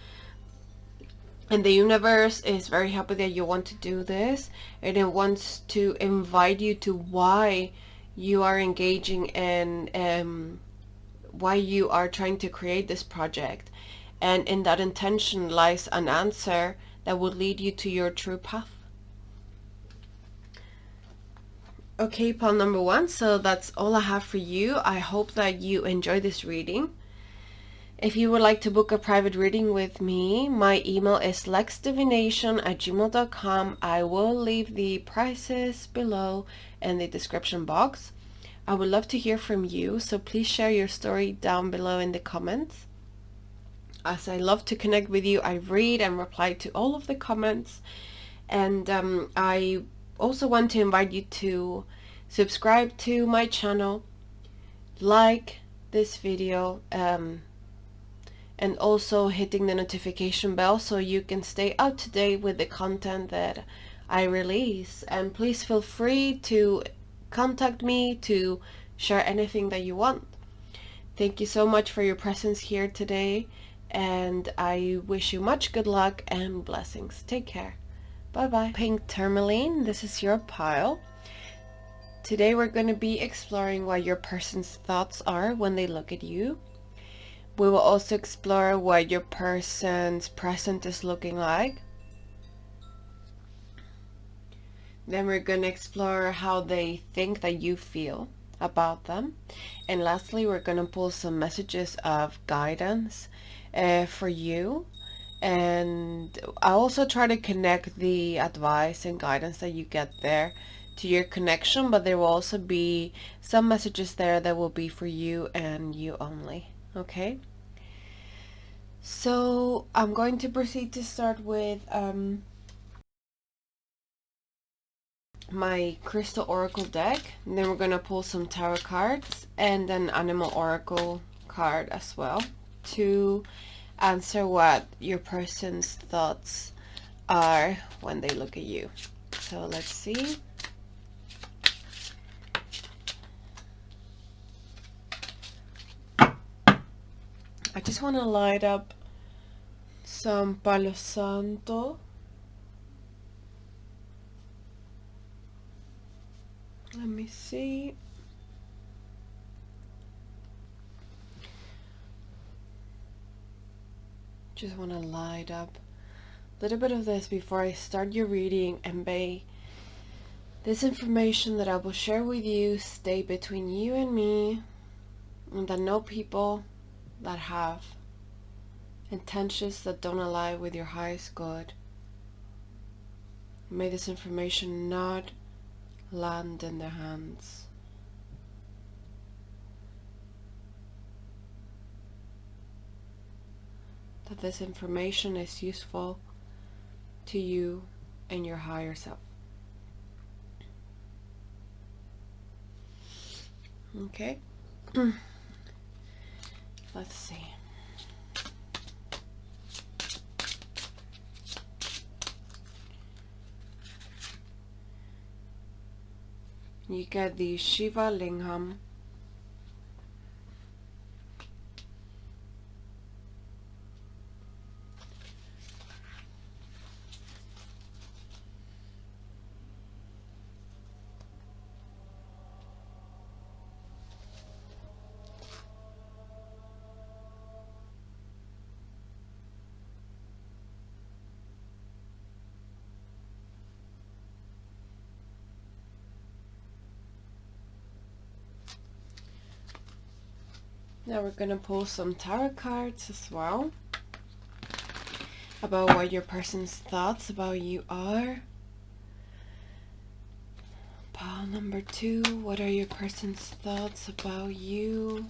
And the universe is very happy that you want to do this, and it wants to invite you to why you are engaging in why you are trying to create this project. And in that intention lies an answer that will lead you to your true path. Okay, pile number 1. So that's all I have for you. I hope that you enjoy this reading. If you would like to book a private reading with me, my email is lexdivination@gmail.com. I will leave the prices below in the description box. I would love to hear from you, so please share your story down below in the comments. As I love to connect with you, I read and reply to all of the comments. And I also want to invite you to subscribe to my channel, like this video, and also hitting the notification bell so you can stay up to date with the content that I release. And please feel free to contact me to share anything that you want. Thank you so much for your presence here today, and I wish you much good luck and blessings. Take care. Bye bye. Pink Tourmaline, this is your pile. Today we're going to be exploring what your person's thoughts are when they look at you. We will also explore what your person's present is looking like. Then we're going to explore how they think that you feel about them. And lastly, we're going to pull some messages of guidance for you. And I also try to connect the advice and guidance that you get there to your connection, but there will also be some messages there that will be for you and you only. Okay? So I'm going to proceed to start with my Crystal Oracle deck. And then we're going to pull some tarot cards and an Animal Oracle card as well to answer what your person's thoughts are when they look at you. So let's see. I just want to light up some Palo Santo. Let me see. Just want to light up a little bit of this before I start your reading, and may this information that I will share with you stay between you and me, and that no people that have intentions that don't align with your highest good, may this information not land in their hands. That this information is useful to you and your higher self. Okay. Let's see. You get the Shiva Lingam. Now we're going to pull some tarot cards as well about what your person's thoughts about you are. Pile number 2, what are your person's thoughts about you?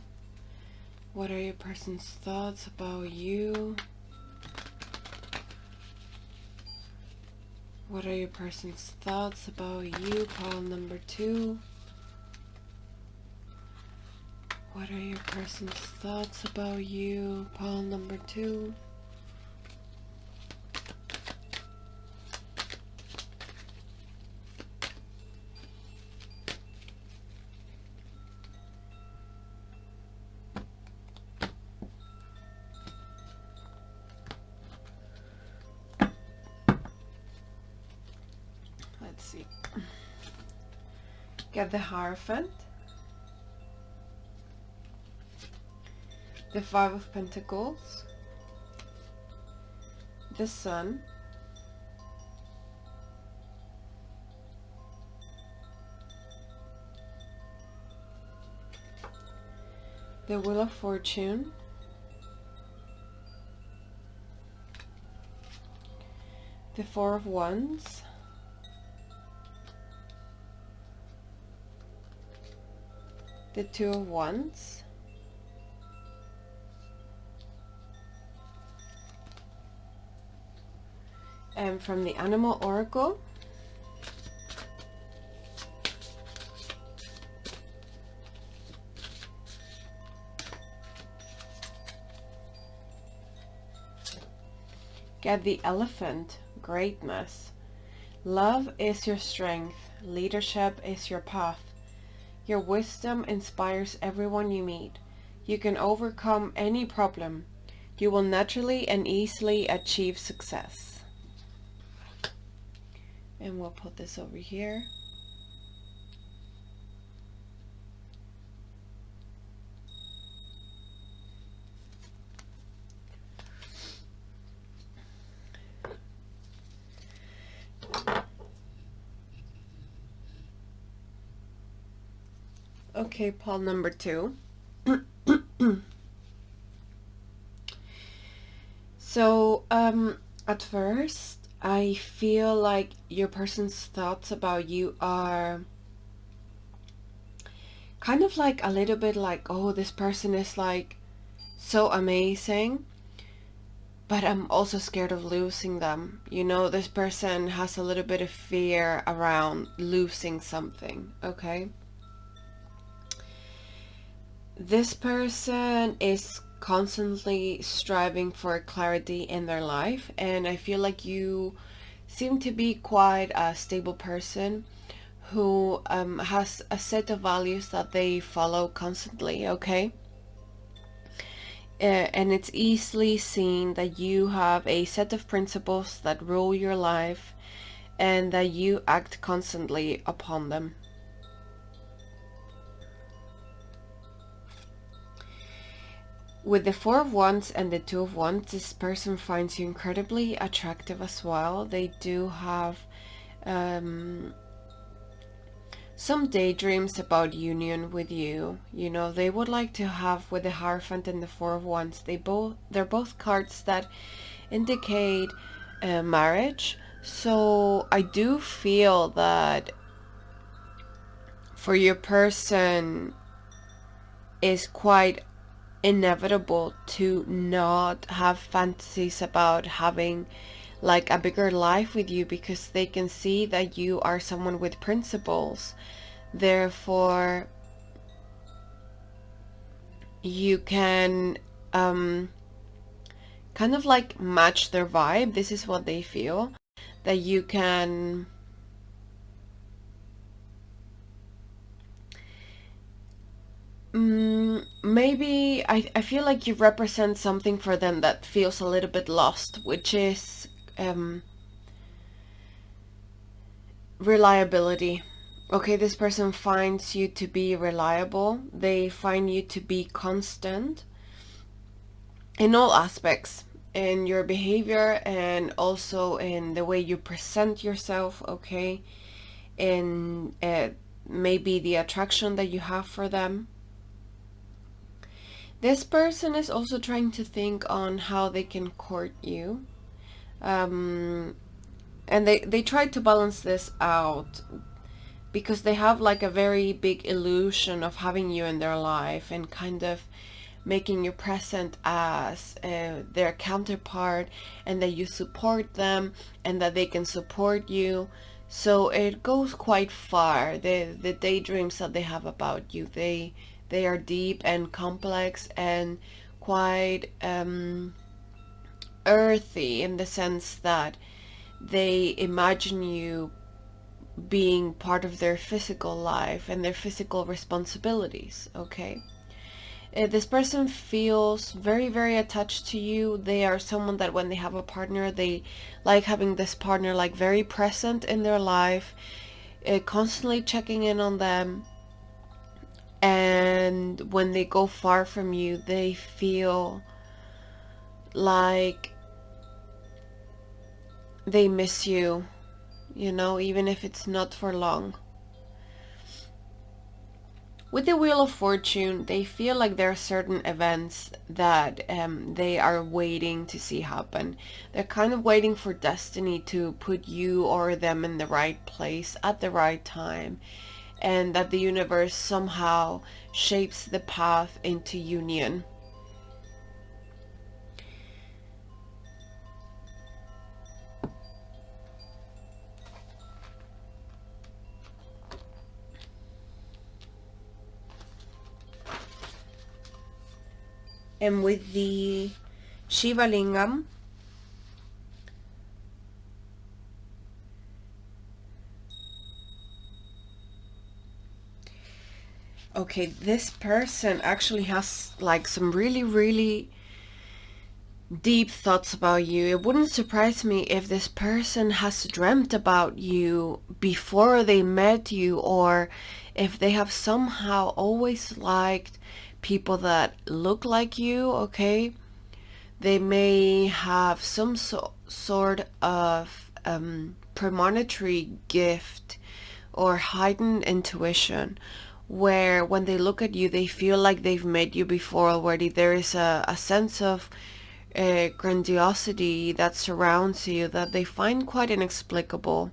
What are your person's thoughts about you? What are your person's thoughts about you? Pile number 2. What are your person's thoughts about you? Pile number 2. Let's see. Get the Hierophant. The 5 of Pentacles, the Sun, the Wheel of Fortune, the 4 of Wands, the 2 of Wands, and from the Animal Oracle, get the Elephant, Greatness. Love is your strength. Leadership is your path. Your wisdom inspires everyone you meet. You can overcome any problem. You will naturally and easily achieve success. And we'll put this over here. Okay, pile number 2. So, at first, I feel like your person's thoughts about you are kind of like a little bit like, oh, this person is like so amazing. but I'm also scared of losing them. You know, this person has a little bit of fear around losing something, okay? This person is constantly striving for clarity in their life, and I feel like you seem to be quite a stable person who has a set of values that they follow constantly, okay? And it's easily seen that you have a set of principles that rule your life and that you act constantly upon them. With the Four of Wands and the Two of Wands, this person finds you incredibly attractive as well. They do have some daydreams about union with you. You know, they would like to have, with the Hierophant and the Four of Wands, they're both cards that indicate marriage. So I do feel that for your person is quite inevitable to not have fantasies about having like a bigger life with you, because they can see that you are someone with principles. Therefore, you can kind of like match their vibe. This is what they feel, that you can maybe I feel like you represent something for them that feels a little bit lost, which is reliability. Okay, this person finds you to be reliable. They find you to be constant in all aspects, in your behavior and also in the way you present yourself, okay? In maybe the attraction that you have for them. This person is also trying to think on how they can court you. And they try to balance this out because they have like a very big illusion of having you in their life and kind of making you present as their counterpart, and that you support them and that they can support you. So it goes quite far. The daydreams that they have about you, they are deep and complex and quite earthy, in the sense that they imagine you being part of their physical life and their physical responsibilities, okay? This person feels very, very attached to you. They are someone that when they have a partner, they like having this partner like very present in their life, constantly checking in on them. And when they go far from you, they feel like they miss you, you know, even if it's not for long. With the Wheel of Fortune, they feel like there are certain events that they are waiting to see happen. They're kind of waiting for destiny to put you or them in the right place at the right time, and that the universe somehow shapes the path into union. And with the Shiva Lingam, okay, this person actually has like some really, really deep thoughts about you. It wouldn't surprise me if this person has dreamt about you before they met you, or if they have somehow always liked people that look like you, okay? They may have some sort of premonitory gift or heightened intuition, where when they look at you, they feel like they've met you before already. There is a sense of grandiosity that surrounds you that they find quite inexplicable.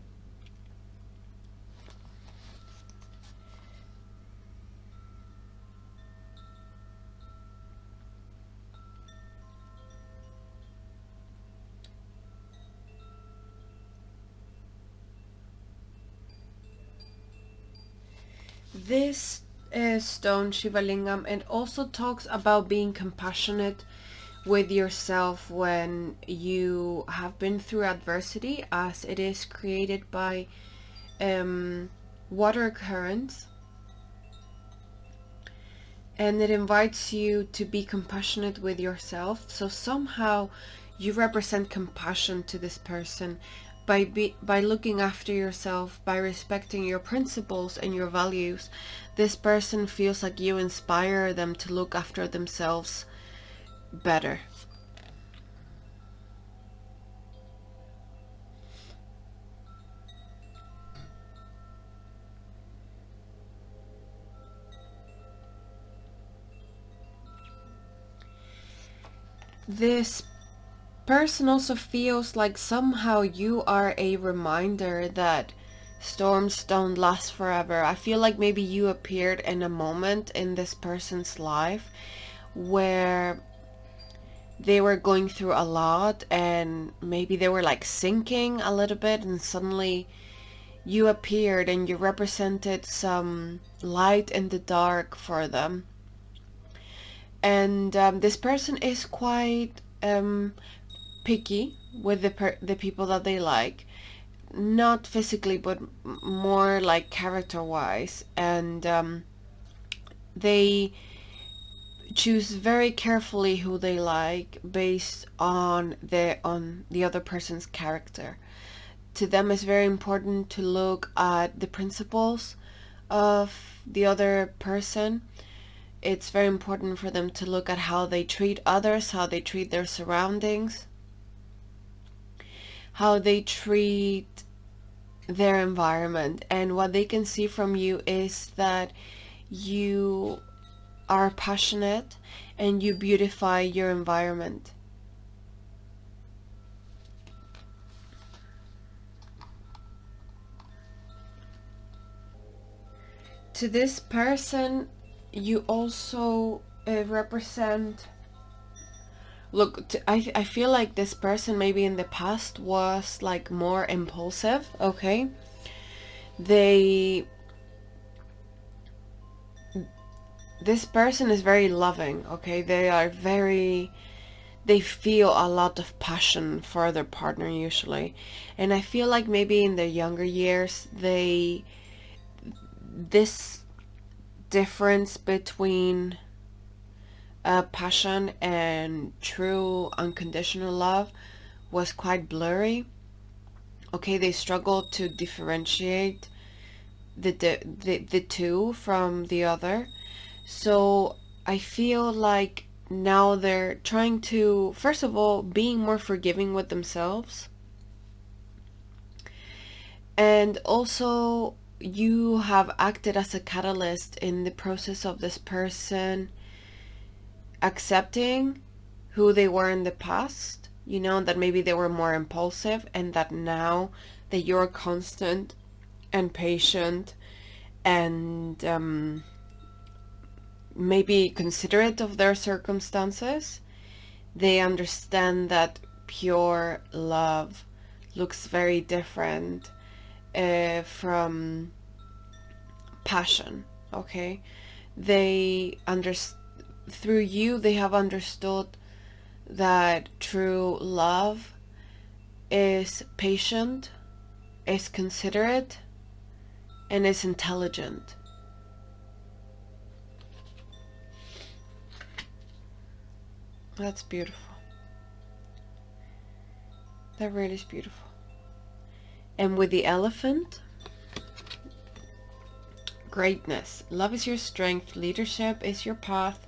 This stone, Shiva Lingam, it also talks about being compassionate with yourself when you have been through adversity, as it is created by water currents, and it invites you to be compassionate with yourself. So somehow you represent compassion to this person by looking after yourself, by respecting your principles and your values. This person feels like you inspire them to look after themselves better. This person also feels like somehow you are a reminder that storms don't last forever. I feel like maybe you appeared in a moment in this person's life where they were going through a lot, and maybe they were like sinking a little bit, and suddenly you appeared and you represented some light in the dark for them. And this person is quite picky with the people that they like, not physically but more like character wise, and they choose very carefully who they like based on the other person's character. To them, it's very important to look at the principles of the other person. It's very important for them to look at how they treat others, how they treat their surroundings, how they treat their environment. And what they can see from you is that you are passionate and you beautify your environment. To this person, you also represent, look, I feel like this person maybe in the past was like more impulsive, okay? This person is very loving, okay? They feel a lot of passion for their partner usually. And I feel like maybe in their younger years, this difference between passion and true unconditional love was quite blurry. Okay, they struggled to differentiate the two from the other. So I feel like now they're trying to, first of all, being more forgiving with themselves, and also you have acted as a catalyst in the process of this person accepting who they were in the past, you know, that maybe they were more impulsive, and that now that you're constant and patient and maybe considerate of their circumstances, they understand that pure love looks very different from passion, okay? Through you, they have understood that true love is patient, is considerate, and is intelligent. That's beautiful. That really is beautiful. And with the elephant, greatness. Love is your strength. Leadership is your path.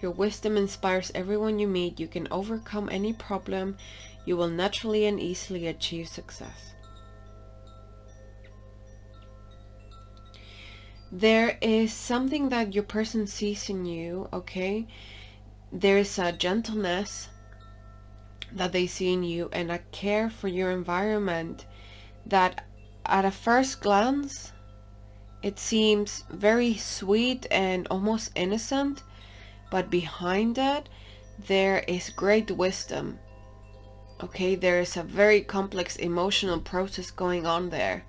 Your wisdom inspires everyone you meet. You can overcome any problem. You will naturally and easily achieve success. There is something that your person sees in you, okay? There is a gentleness that they see in you and a care for your environment that at a first glance it seems very sweet and almost innocent, but behind that there is great wisdom. Okay, there is a very complex emotional process going on there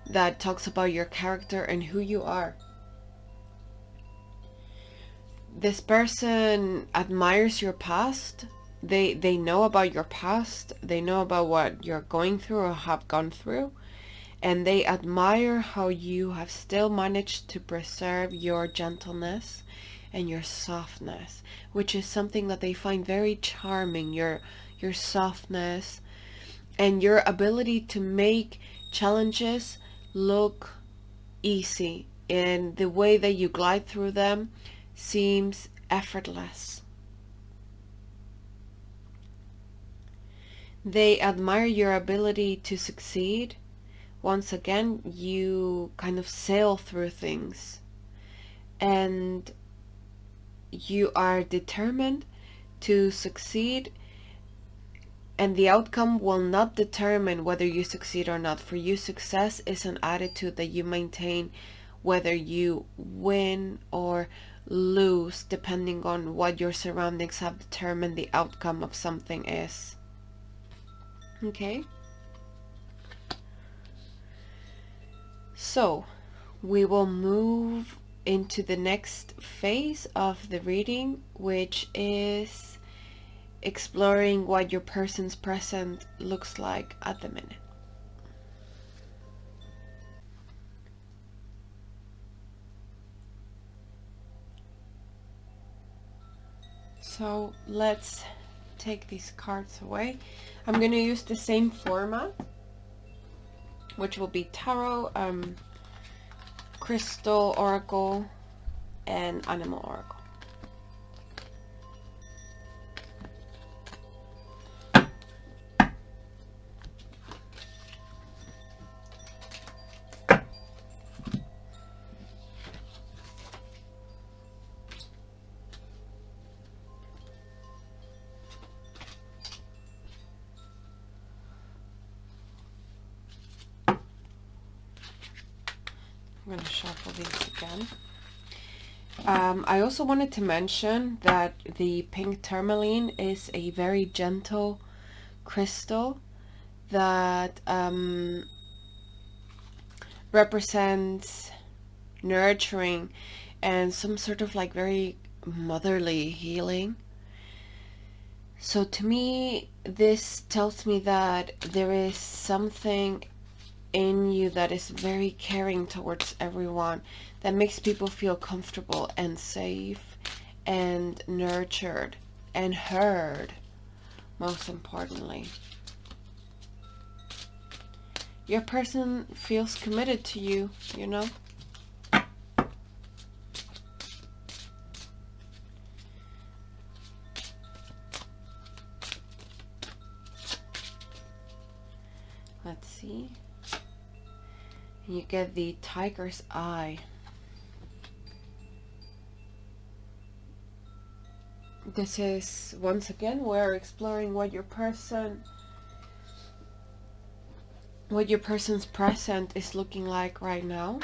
that talks about your character and who you are. This person admires your past. They know about your past. They know about what you're going through or have gone through. And they admire how you have still managed to preserve your gentleness and your softness, which is something that they find very charming. Your softness and your ability to make challenges look easy, and the way that you glide through them seems effortless. They admire your ability to succeed. Once again, you kind of sail through things, and you are determined to succeed, and the outcome will not determine whether you succeed or not. For you, success is an attitude that you maintain whether you win or lose, depending on what your surroundings have determined the outcome of something is. Okay? So, we will move into the next phase of the reading, which is exploring what your person's present looks like at the minute. So let's take these cards away. I'm going to use the same format, which will be tarot, crystal oracle, and animal oracle. I'm going to shuffle these again. I also wanted to mention that the pink tourmaline is a very gentle crystal that represents nurturing and some sort of like very motherly healing. So to me, this tells me that there is something in you that is very caring towards everyone, that makes people feel comfortable and safe and nurtured and heard, most importantly. Your person feels committed to you, you know? Let's see. You get the tiger's eye. This is, once again, we're exploring what your person's present is looking like right now.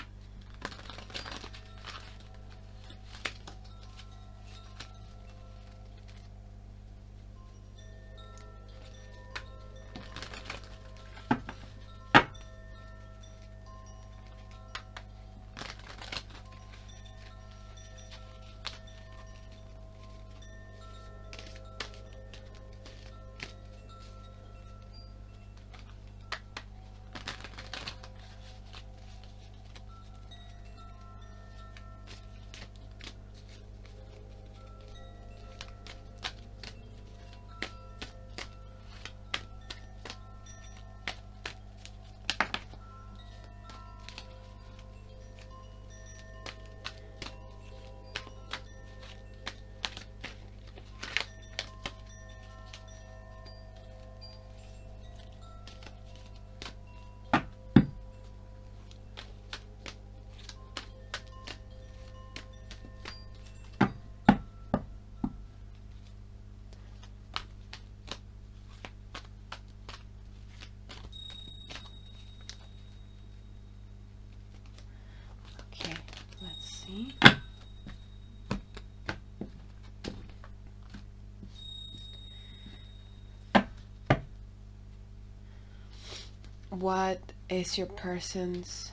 What is your person's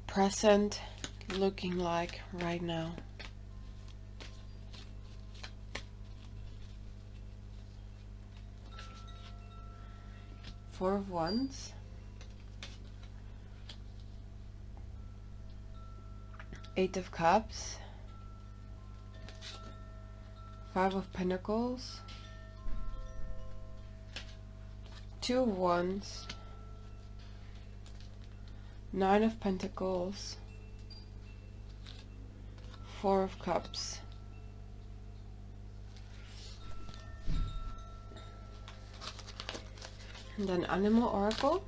present looking like right now? Four of Wands. Eight of Cups. Five of Pentacles. Two of Wands. Nine of Pentacles. Four of Cups. And then Animal Oracle.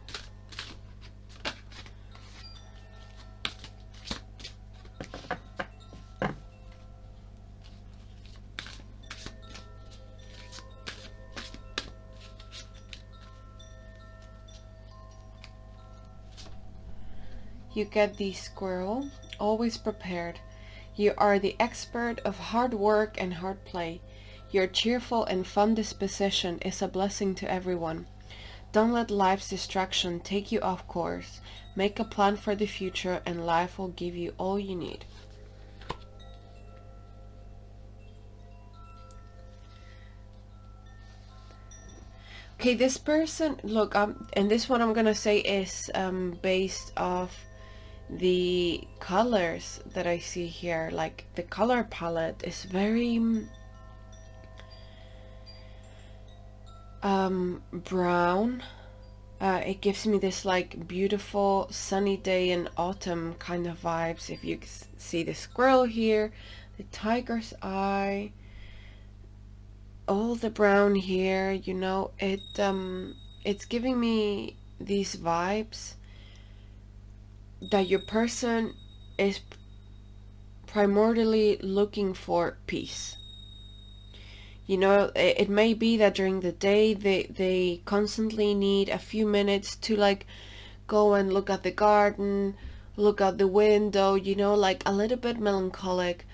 You get the Squirrel, always prepared. You are the expert of hard work and hard play. Your cheerful and fun disposition is a blessing to everyone. Don't let life's distraction take you off course. Make a plan for the future and life will give you all you need. Okay, this person, look, and this one I'm gonna say is based off the colors that I see here. Like the color palette is very brown. It gives me this like beautiful sunny day in autumn kind of vibes. If you see the squirrel here, the tiger's eye, all the brown here, you know, it's giving me these vibes that your person is primordially looking for peace. You know, it may be that during the day they constantly need a few minutes to like go and look at the garden, look out the window, you know, like a little bit melancholic,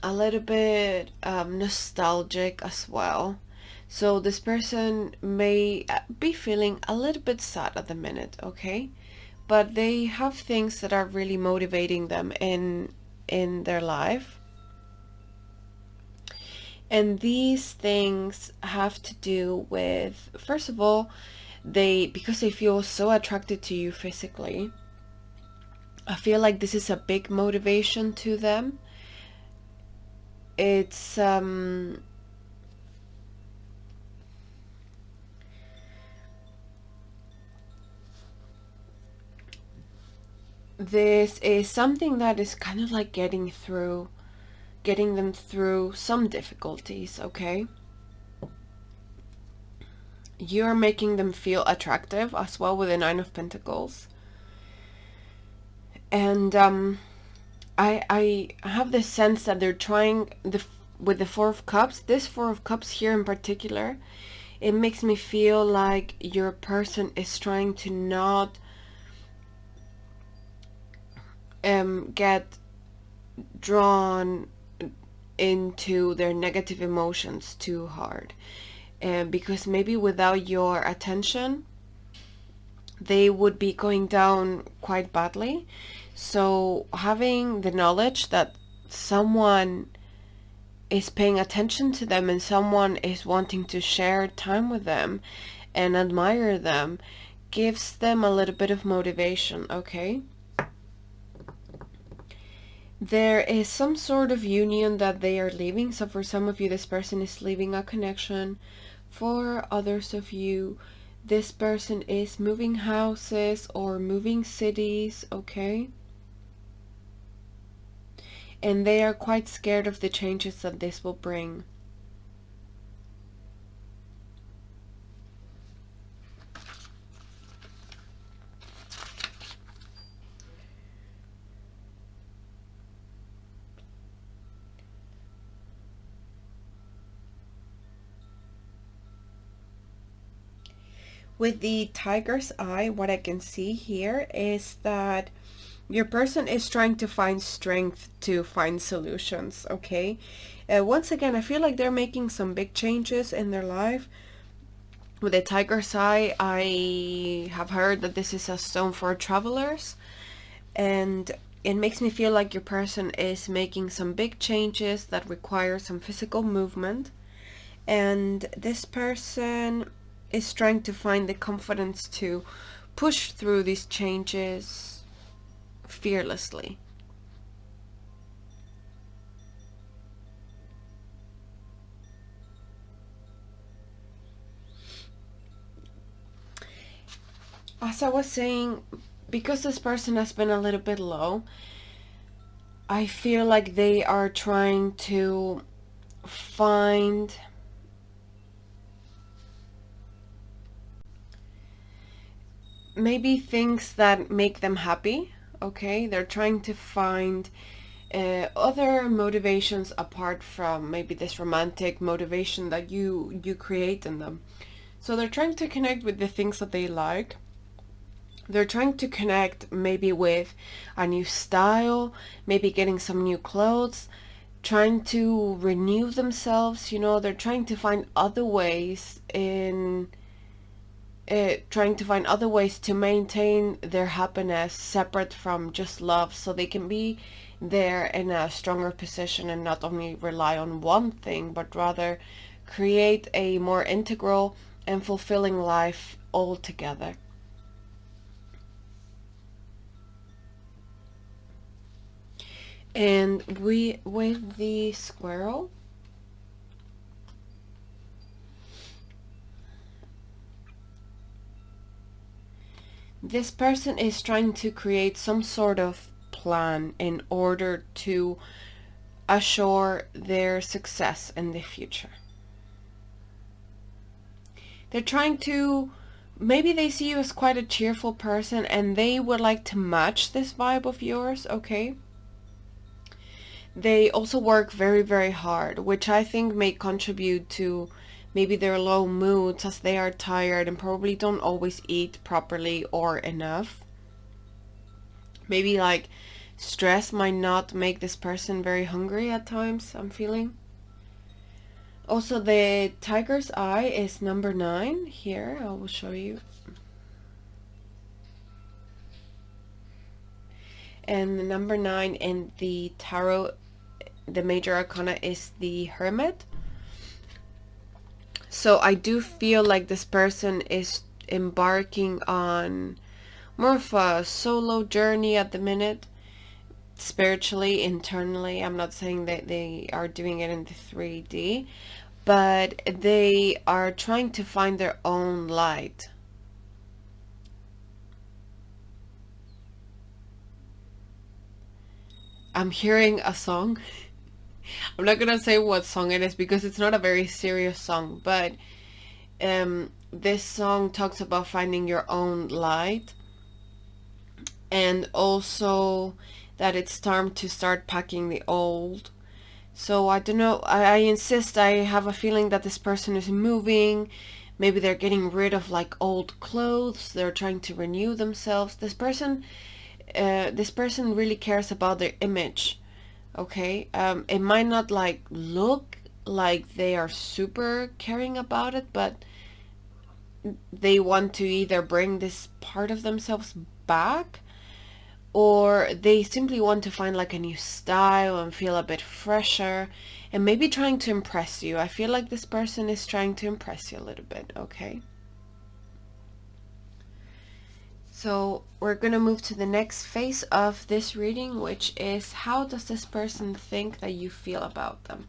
a little bit nostalgic as well. So this person may be feeling a little bit sad at the minute, okay? But they have things that are really motivating them in their life. And these things have to do with, first of all, because they feel so attracted to you physically. I feel like this is a big motivation to them. It's this is something that is kind of like getting them through some difficulties, okay? You're making them feel attractive as well with the Nine of Pentacles. And I have this sense that they're trying with the Four of Cups. This Four of Cups here in particular, it makes me feel like your person is trying to not get drawn into their negative emotions too hard, because maybe without your attention they would be going down quite badly. So having the knowledge that someone is paying attention to them and someone is wanting to share time with them and admire them gives them a little bit of motivation, okay? There is some sort of union that they are leaving. So for some of you, this person is leaving a connection. For others of you, this person is moving houses or moving cities, okay? And they are quite scared of the changes that this will bring. With the tiger's eye, what I can see here is that your person is trying to find strength to find solutions, okay? Once again, I feel like they're making some big changes in their life. With the tiger's eye, I have heard that this is a stone for travelers. And It makes me feel like your person is making some big changes that require some physical movement. And this person is trying to find the confidence to push through these changes fearlessly. As I was saying, because this person has been a little bit low, I feel like they are trying to find maybe things that make them happy. Okay, they're trying to find other motivations apart from maybe this romantic motivation that you create in them. So they're trying to connect with the things that they like. They're trying to connect maybe with a new style, maybe getting some new clothes, trying to renew themselves. You know, they're trying to find other ways to maintain their happiness separate from just love, so they can be there in a stronger position and not only rely on one thing, but rather create a more integral and fulfilling life altogether. And with the squirrel, this person is trying to create some sort of plan in order to assure their success in the future. They're trying to, maybe they see you as quite a cheerful person and they would like to match this vibe of yours, okay? They also work very, very hard, which I think may contribute to maybe their low moods, as they are tired and probably don't always eat properly or enough. Maybe like stress might not make this person very hungry at times, I'm feeling. Also, the tiger's eye is number 9 here. I will show you. And the number 9 in the tarot, the major arcana, is the Hermit. So I do feel like this person is embarking on more of a solo journey at the minute, spiritually, internally. I'm not saying that they are doing it in the 3D, but they are trying to find their own light. I'm hearing a song. I'm not gonna say what song it is because it's not a very serious song, but this song talks about finding your own light, and also that it's time to start packing the old. So I don't know, I insist, I have a feeling that this person is moving. Maybe they're getting rid of like old clothes, they're trying to renew themselves. This person really cares about their image, okay? It might not like look like they are super caring about it, but they want to either bring this part of themselves back, or they simply want to find like a new style and feel a bit fresher, and maybe trying to impress you. I feel like this person is trying to impress you a little bit, okay? So we're gonna move to the next phase of this reading, which is, how does this person think that you feel about them?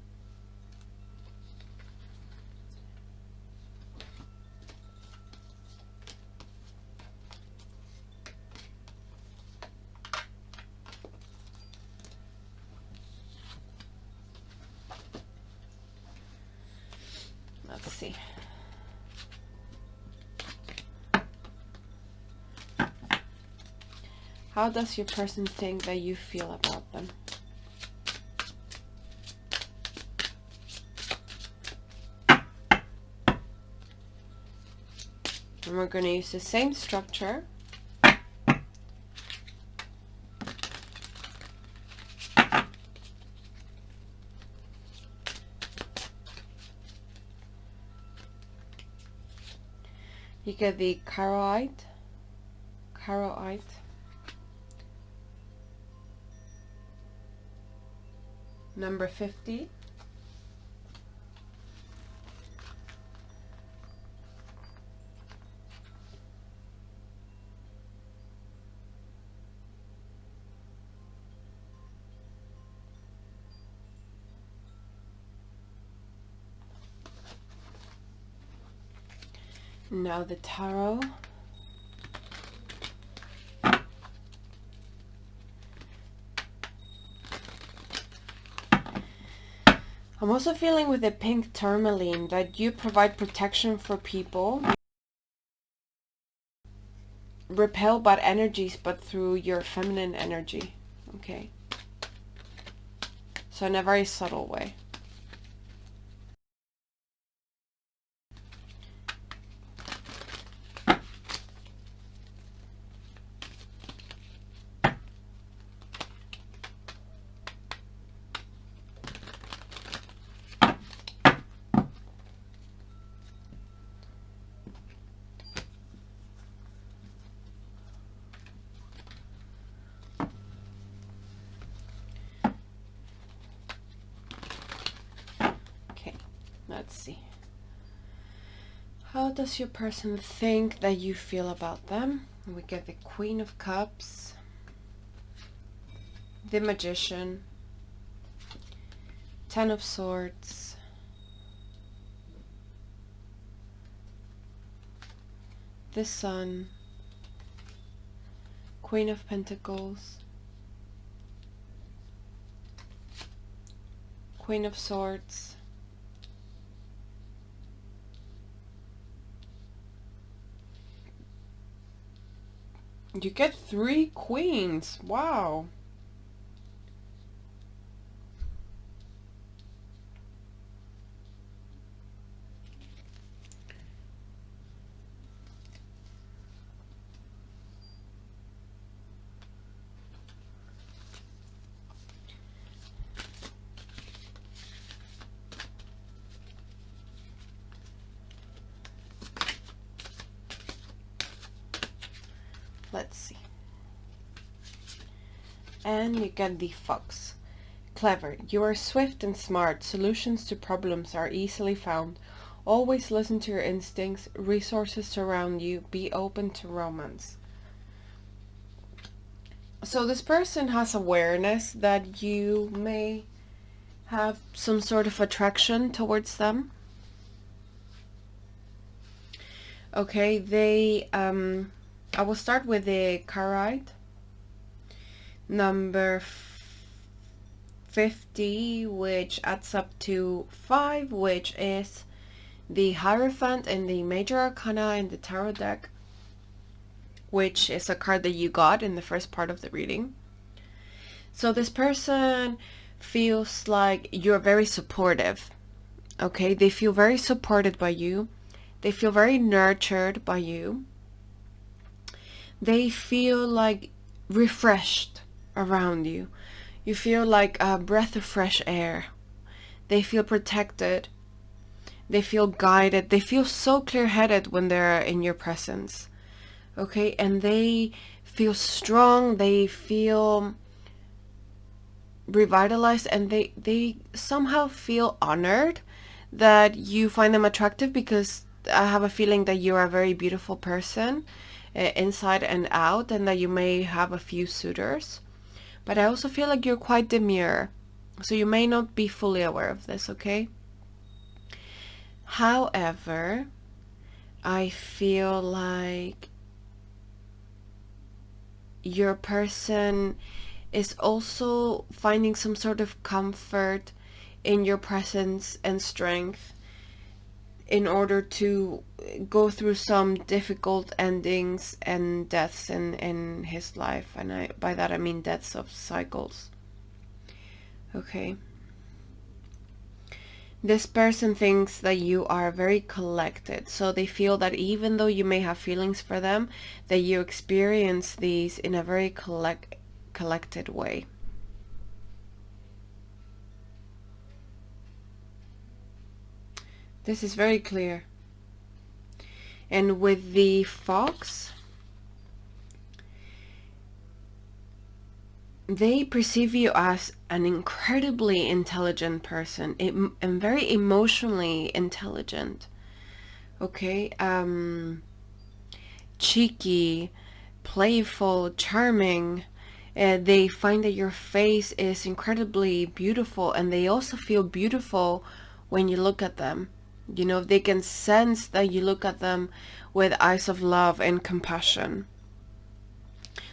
Let's see. How does your person think that you feel about them? And we're going to use the same structure. You get the Caroite, Number 50. Now the tarot. I'm also feeling with the pink tourmaline that you provide protection for people. Repel bad energies, but through your feminine energy. Okay. So in a very subtle way. Let's see. How does your person think that you feel about them? We get the Queen of Cups, the Magician, Ten of Swords, the Sun, Queen of Pentacles, Queen of Swords, you get 3 queens. Wow. Let's see. And you get the Fox. Clever. You are swift and smart. Solutions to problems are easily found. Always listen to your instincts. Resources surround you. Be open to romance. So this person has awareness that you may have some sort of attraction towards them. Okay, I will start with the card. Number 50, which adds up to 5, which is the Hierophant in the Major Arcana in the Tarot deck, which is a card that you got in the first part of the reading. So this person feels like you're very supportive. Okay, they feel very supported by you. They feel very nurtured by you. They feel like refreshed around you. You feel like a breath of fresh air. They feel protected. They feel guided. They feel so clear-headed when they're in your presence. Okay, and they feel strong. They feel revitalized, and they somehow feel honored that you find them attractive, because I have a feeling that you're a very beautiful person inside and out, and that you may have a few suitors. But I also feel like you're quite demure, so you may not be fully aware of this, okay? However, I feel like your person is also finding some sort of comfort in your presence and strength in order to go through some difficult endings and deaths in his life. And by that I mean deaths of cycles. Okay. This person thinks that you are very collected, so they feel that even though you may have feelings for them, that you experience these in a very collected way. This is very clear. And with the Fox, they perceive you as an incredibly intelligent person and very emotionally intelligent. Okay, cheeky, playful, charming. They find that your face is incredibly beautiful, and they also feel beautiful when you look at them. You know, they can sense that you look at them with eyes of love and compassion.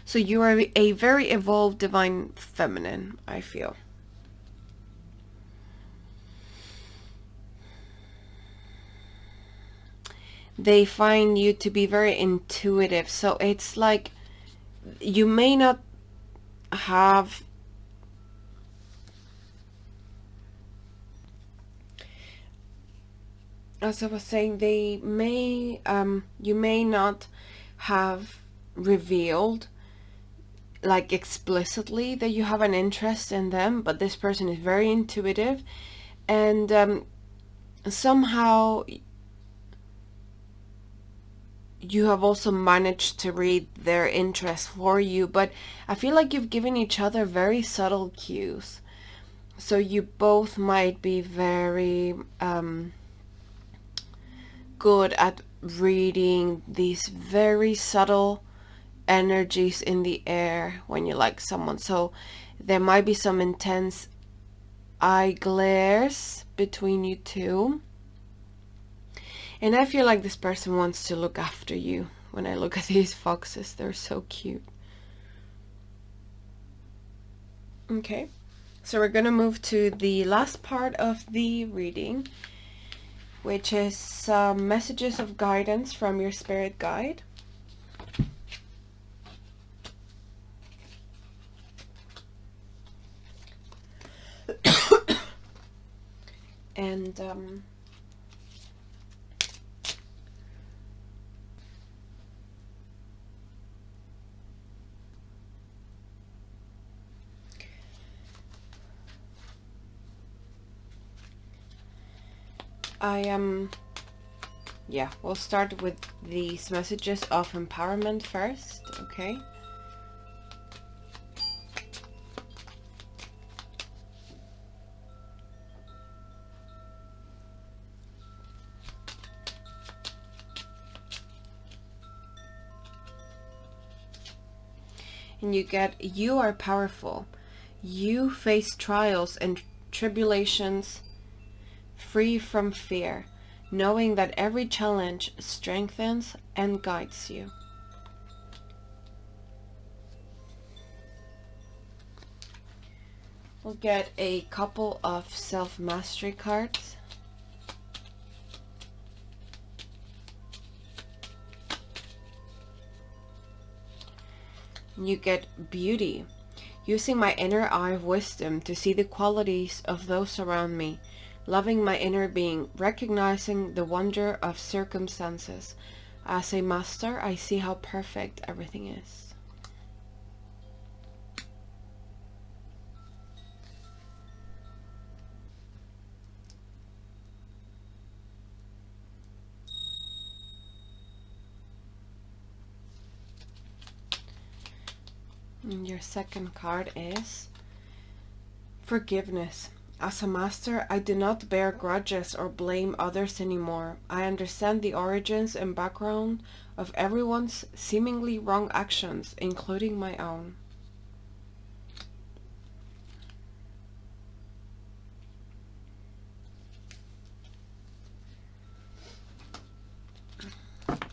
So you are a very evolved divine feminine, I feel. They find you to be very intuitive. So it's like you may not have as I was saying, they may you may not have revealed like explicitly that you have an interest in them, but this person is very intuitive, and somehow you have also managed to read their interest for you. But I feel like you've given each other very subtle cues, so you both might be very good at reading these very subtle energies in the air when you like someone. So there might be some intense eye glares between you two. And I feel like this person wants to look after you. When I look at these foxes, they're so cute. Okay, so we're gonna move to the last part of the reading, which is some messages of guidance from your spirit guide. And yeah, we'll start with these messages of empowerment first, okay? And you get, you are powerful. You face trials and tribulations free from fear, knowing that every challenge strengthens and guides you. We'll get a couple of self-mastery cards. You get beauty. Using my inner eye of wisdom to see the qualities of those around me, loving my inner being, recognizing the wonder of circumstances. As a master, I see how perfect everything is. And your second card is forgiveness. As a master, I do not bear grudges or blame others anymore. I understand the origins and background of everyone's seemingly wrong actions, including my own.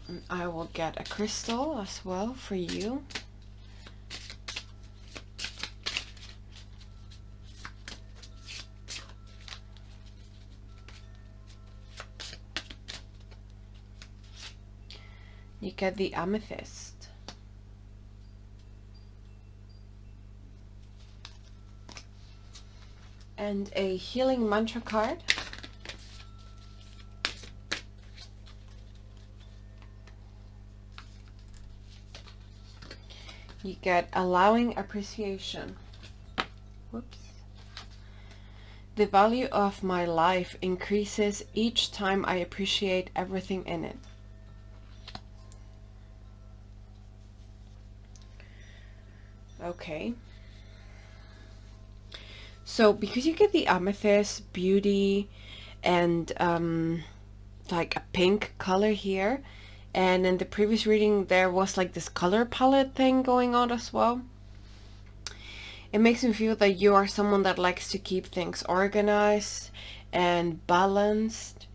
And I will get a crystal as well for you. You get the amethyst. And a healing mantra card. You get allowing appreciation. Whoops. The value of my life increases each time I appreciate everything in it. Okay. So because you get the amethyst, beauty, and like a pink color here, and in the previous reading there was like this color palette thing going on as well, it makes me feel that you are someone that likes to keep things organized and balanced.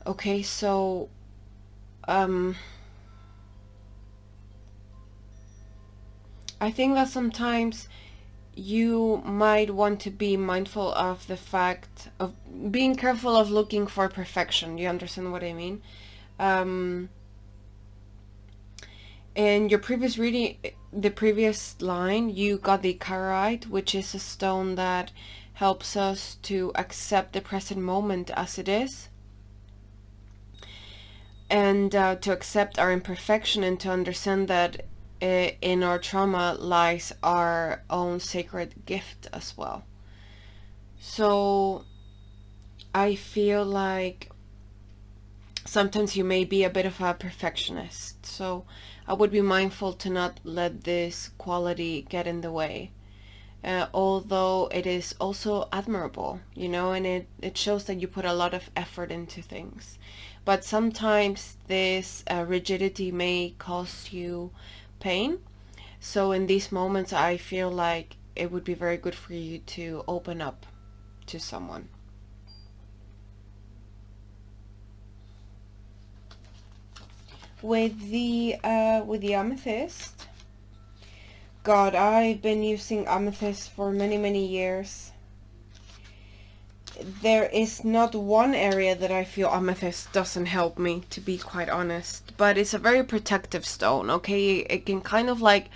Okay, so I think that sometimes you might want to be mindful of the fact of being careful of looking for perfection. You understand what I mean? In your previous reading, the previous line, you got the carite, which is a stone that helps us to accept the present moment as it is, and to accept our imperfection, and to understand that in our trauma lies our own sacred gift as well. So I feel like sometimes you may be a bit of a perfectionist. So I would be mindful to not let this quality get in the way. Although it is also admirable, you know, and it shows that you put a lot of effort into things. But sometimes this rigidity may cause you pain. So in these moments, I feel like it would be very good for you to open up to someone. With the amethyst, God, I've been using amethyst for many years. There is not one area that I feel amethyst doesn't help me, to be quite honest. But it's a very protective stone, okay? It can kind of like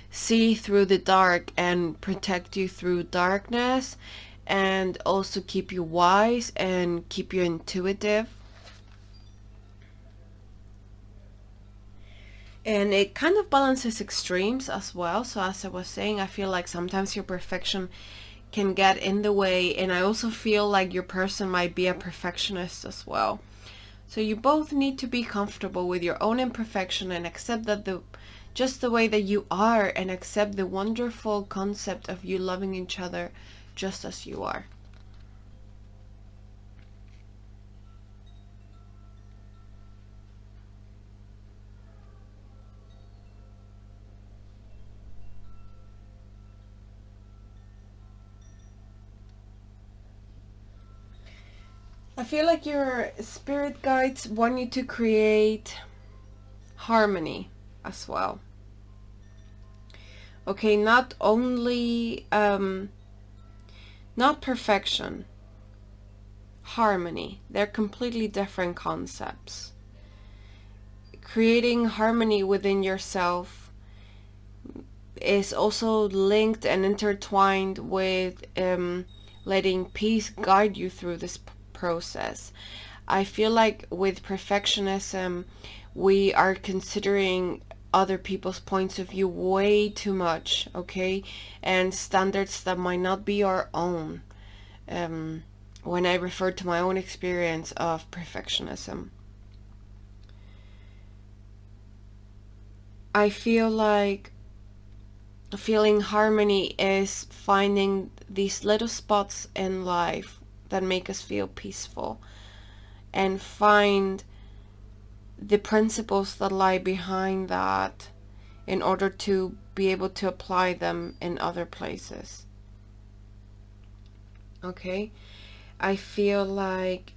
see through the dark and protect you through darkness, and also keep you wise and keep you intuitive. And it kind of balances extremes as well. So as I was saying, I feel like sometimes your perfection can get in the way, and I also feel like your person might be a perfectionist as well. So you both need to be comfortable with your own imperfection and accept that just the way that you are, and accept the wonderful concept of you loving each other just as you are. I feel like your spirit guides want you to create harmony as well. Okay, not only not perfection, harmony. They're completely different concepts. Creating harmony within yourself is also linked and intertwined with letting peace guide you through this process. I feel like with perfectionism, we are considering other people's points of view way too much, okay? And standards that might not be our own. When I refer to my own experience of perfectionism, I feel like feeling harmony is finding these little spots in life that make us feel peaceful, and find the principles that lie behind that in order to be able to apply them in other places. Okay? I feel like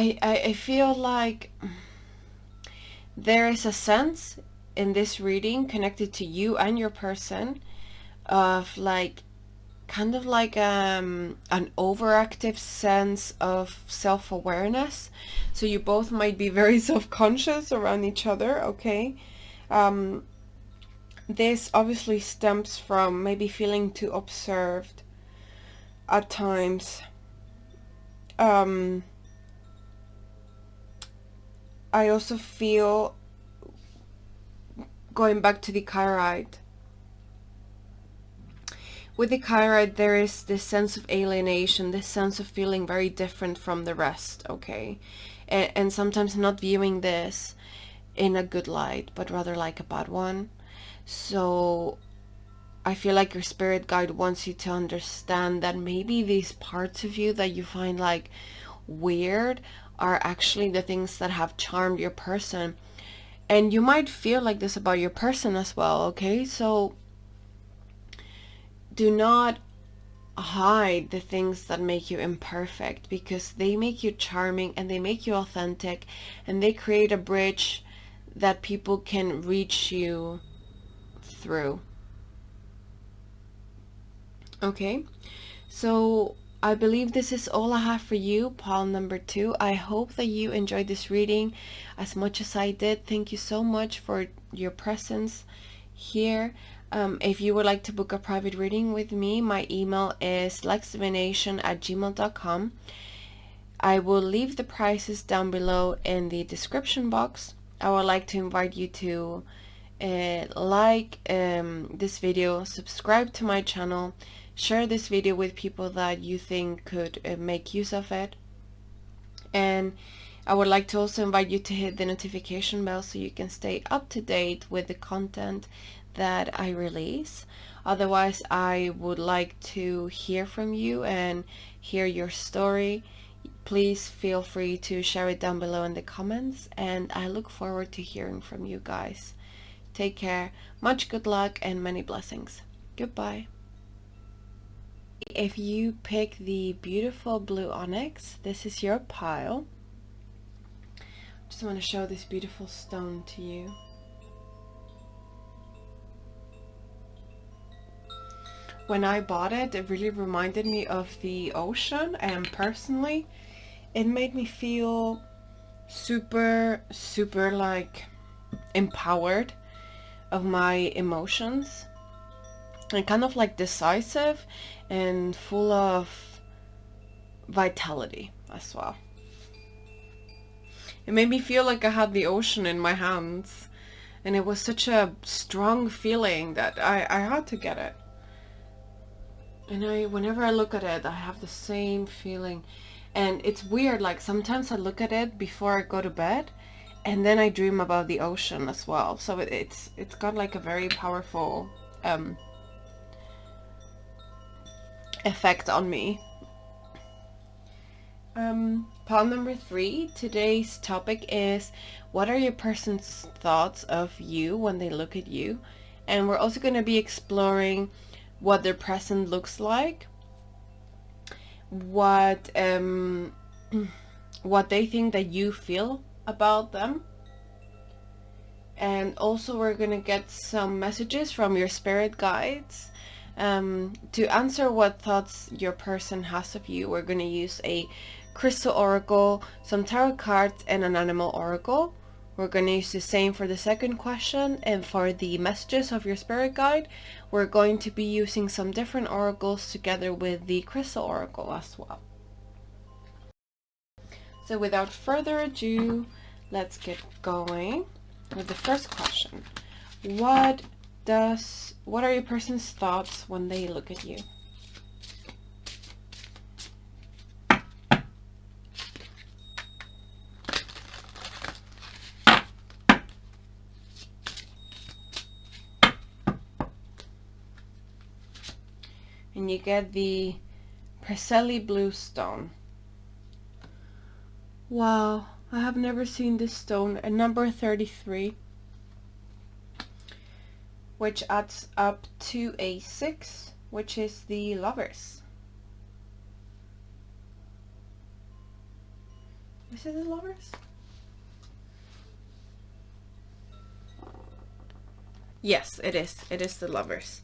I feel like there is a sense in this reading connected to you and your person of like kind of like an overactive sense of self-awareness. So you both might be very self-conscious around each other, okay? This obviously stems from maybe feeling too observed at times. I also feel, going back to the Kyrite, With the Chirite, there is this sense of alienation, this sense of feeling very different from the rest, okay? And sometimes not viewing this in a good light, but rather like a bad one. So I feel like your spirit guide wants you to understand that maybe these parts of you that you find like weird are actually the things that have charmed your person. And you might feel like this about your person as well, okay? So do not hide the things that make you imperfect, because they make you charming and they make you authentic, and they create a bridge that people can reach you through. Okay, so I believe this is all I have for you, pile number 2. I hope that you enjoyed this reading as much as I did. Thank you so much for your presence here. If you would like to book a private reading with me, my email is lexdivination@gmail.com. I will leave the prices down below in the description box. I would like to invite you to like this video, subscribe to my channel, share this video with people that you think could make use of it. And I would like to also invite you to hit the notification bell so you can stay up to date with the content that I release. Otherwise, I would like to hear from you and hear your story. Please feel free to share it down below in the comments, and I look forward to hearing from you guys. Take care, much good luck, and many blessings. Goodbye. If you pick the beautiful blue onyx, this is your pile. Just want to show this beautiful stone to you. When I bought it, it really reminded me of the ocean, and personally, it made me feel super like empowered of my emotions, and kind of like decisive and full of vitality as well. It made me feel like I had the ocean in my hands, and it was such a strong feeling that I had to get it. And whenever I look at it, I have the same feeling. And it's weird, like sometimes I look at it before I go to bed, and then I dream about the ocean as well. So it's got like a very powerful effect on me. Pile number 3, today's topic is, what are your person's thoughts of you when they look at you? And we're also going to be exploring what their present looks like, what they think that you feel about them, and also we're gonna get some messages from your spirit guides. To answer what thoughts your person has of you, we're gonna use a crystal oracle, some tarot cards, and an animal oracle. We're going to use the same for the second question, and for the messages of your spirit guide, we're going to be using some different oracles together with the crystal oracle as well. So without further ado, let's get going with the first question. What are your person's thoughts when they look at you? And you get the Perselli blue stone. Wow, I have never seen this stone. A number 33, which adds up to a 6, which is the Lovers. Is it the Lovers? Yes, it is. It is the Lovers.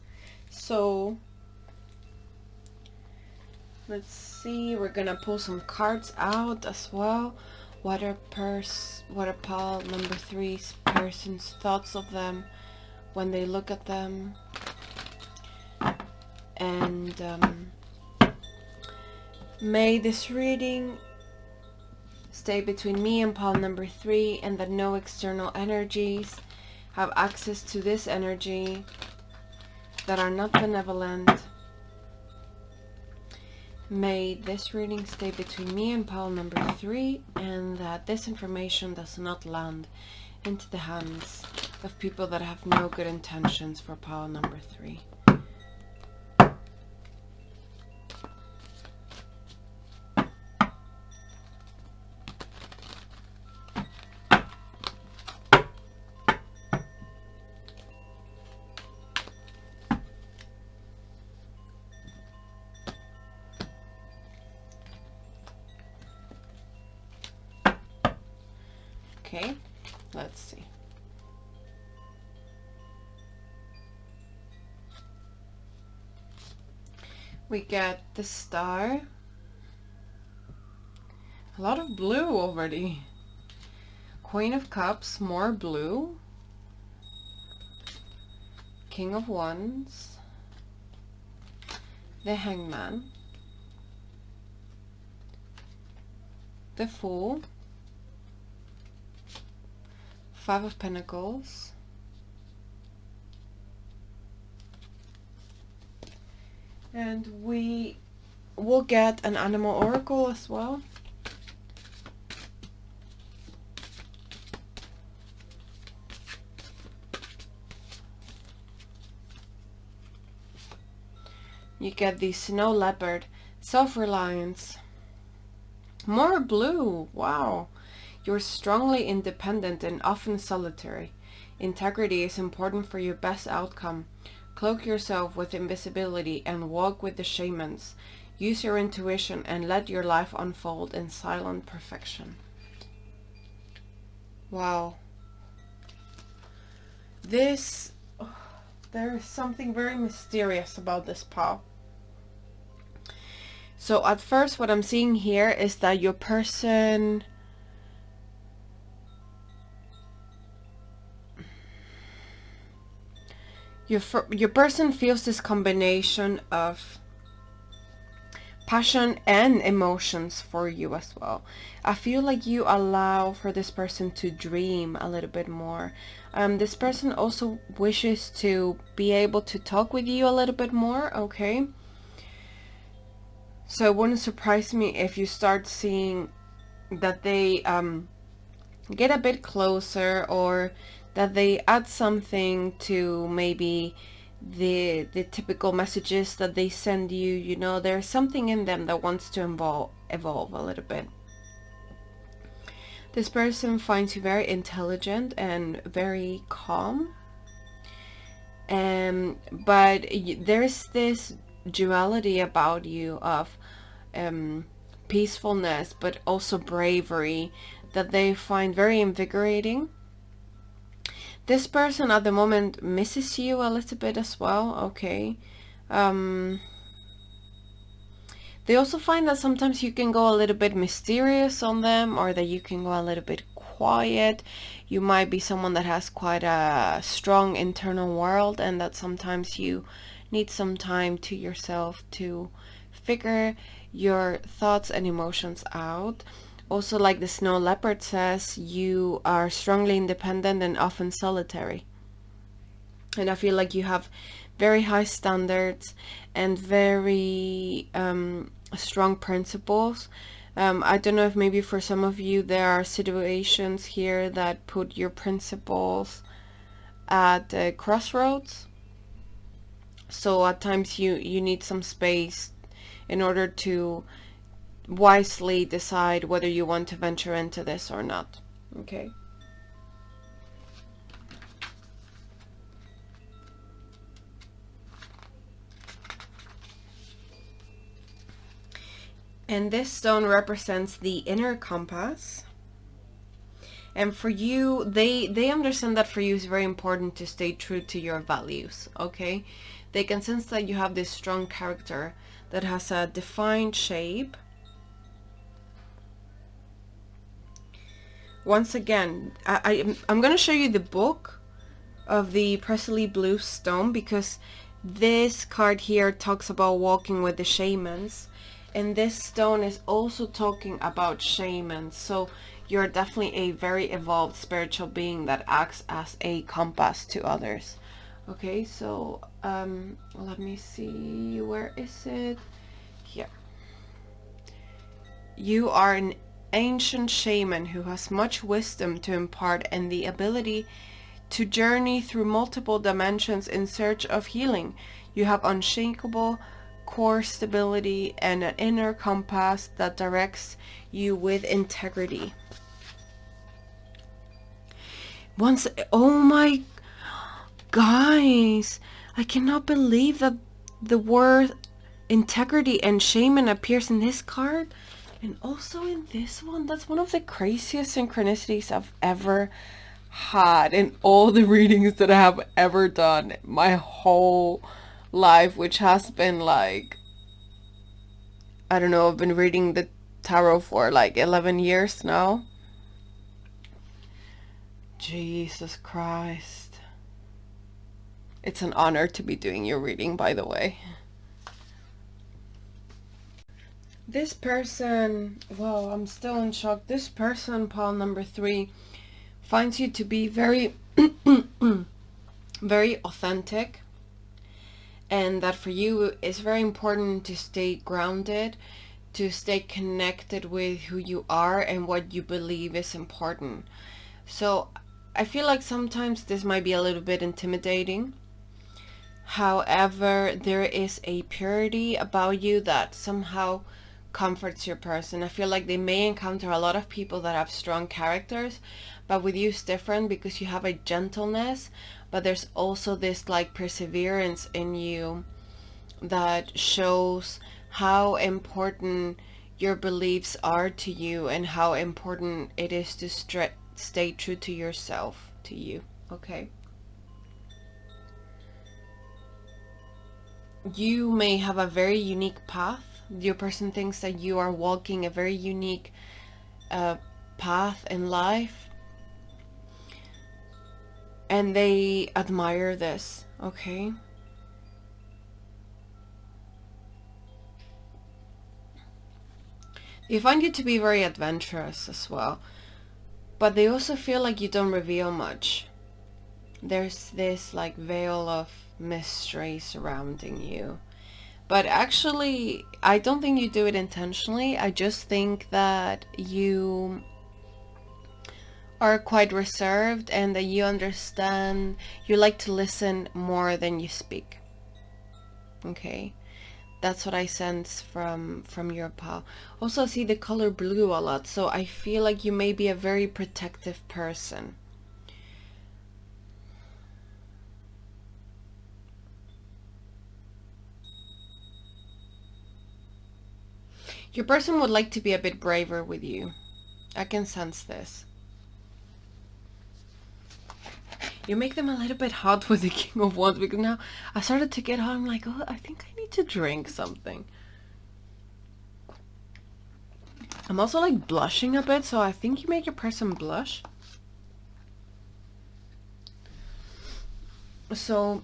So let's see, we're gonna pull some cards out as well. What are pile number 3's person's thoughts of them when they look at them? And may this reading stay between me and pile number 3, and that no external energies have access to this energy that are not benevolent, May this reading stay between me and pile number 3, and that this information does not land into the hands of people that have no good intentions for pile number 3. Okay, let's see. We get the Star. A lot of blue already. Queen of Cups, more blue. King of Wands. The Hangman. The Fool. 5 of Pentacles. And we will get an animal oracle as well. You get the Snow Leopard, self-reliance. More blue, wow. You're strongly independent and often solitary. Integrity is important for your best outcome. Cloak yourself with invisibility and walk with the shamans. Use your intuition and let your life unfold in silent perfection. Wow. This, there is something very mysterious about this pile. So at first what I'm seeing here is that your person your person feels this combination of passion and emotions for you as well. I feel like you allow for this person to dream a little bit more. This person also wishes to be able to talk with you a little bit more, okay? So it wouldn't surprise me if you start seeing that they get a bit closer, or that they add something to maybe the typical messages that they send you. You know, there's something in them that wants to evolve a little bit. This person finds you very intelligent and very calm, but there's this duality about you of peacefulness but also bravery that they find very invigorating. This person at the moment misses you a little bit as well, okay? They also find that sometimes you can go a little bit mysterious on them, or that you can go a little bit quiet. You might be someone that has quite a strong internal world, and that sometimes you need some time to yourself to figure your thoughts and emotions out. Also, like the Snow Leopard says, you are strongly independent and often solitary. And I feel like you have very high standards and very strong principles. I don't know if maybe for some of you there are situations here that put your principles at crossroads. So at times you need some space in order to wisely decide whether you want to venture into this or not. Okay. And this stone represents the inner compass. And for you, they understand that for you it's very important to stay true to your values, okay? They can sense that you have this strong character that has a defined shape. Once again, I'm going to show you the book of the Presley Blue Stone, because this card here talks about walking with the shamans, and this stone is also talking about shamans. So you're definitely a very evolved spiritual being that acts as a compass to others. Okay, so let me see, where is it? Here. You are an ancient shaman who has much wisdom to impart and the ability to journey through multiple dimensions in search of healing. You have unshakable core stability and an inner compass that directs you with integrity. Oh my, guys, I cannot believe that the word integrity and shaman appears in this card and also in this one. That's one of the craziest synchronicities I've ever had in all the readings that I have ever done my whole life, which has been like, I don't know, I've been reading the tarot for like 11 years now. Jesus Christ. It's an honor to be doing your reading, by the way. This person, wow, I'm still in shock. This person, pile number 3, finds you to be very, very authentic. And that for you it's very important to stay grounded, to stay connected with who you are and what you believe is important. So I feel like sometimes this might be a little bit intimidating. However, there is a purity about you that somehow comforts your person. I feel like they may encounter a lot of people that have strong characters, but with you it's different because you have a gentleness, but there's also this like perseverance in you that shows how important your beliefs are to you and how important it is to stay true to yourself, to you. Okay, you may have a very unique path. Your person thinks that you are walking a very unique path in life, and they admire this. Okay, they find you to be very adventurous as well, but they also feel like you don't reveal much. There's this like veil of mystery surrounding you, but actually I don't think you do it intentionally. I just think that you are quite reserved and that you understand, you like to listen more than you speak. Okay, that's what I sense from your pal. Also see the color blue a lot, so I feel like you may be a very protective person. Your person would like to be a bit braver with you. I can sense this. You make them a little bit hot with the King of Wands, because now I started to get hot. I'm like, oh, I think I need to drink something. I'm also like blushing a bit, so I think you make your person blush. So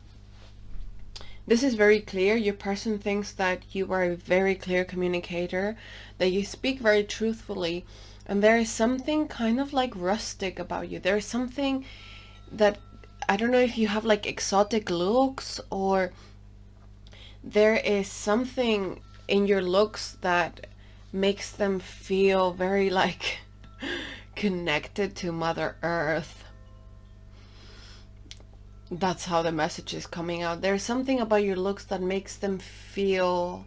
this is very clear. Your person thinks that you are a very clear communicator, that you speak very truthfully, and there is something kind of like rustic about you. There is something that, I don't know if you have like exotic looks, or there is something in your looks that makes them feel very like connected to Mother Earth. That's how the message is coming out. There's something about your looks that makes them feel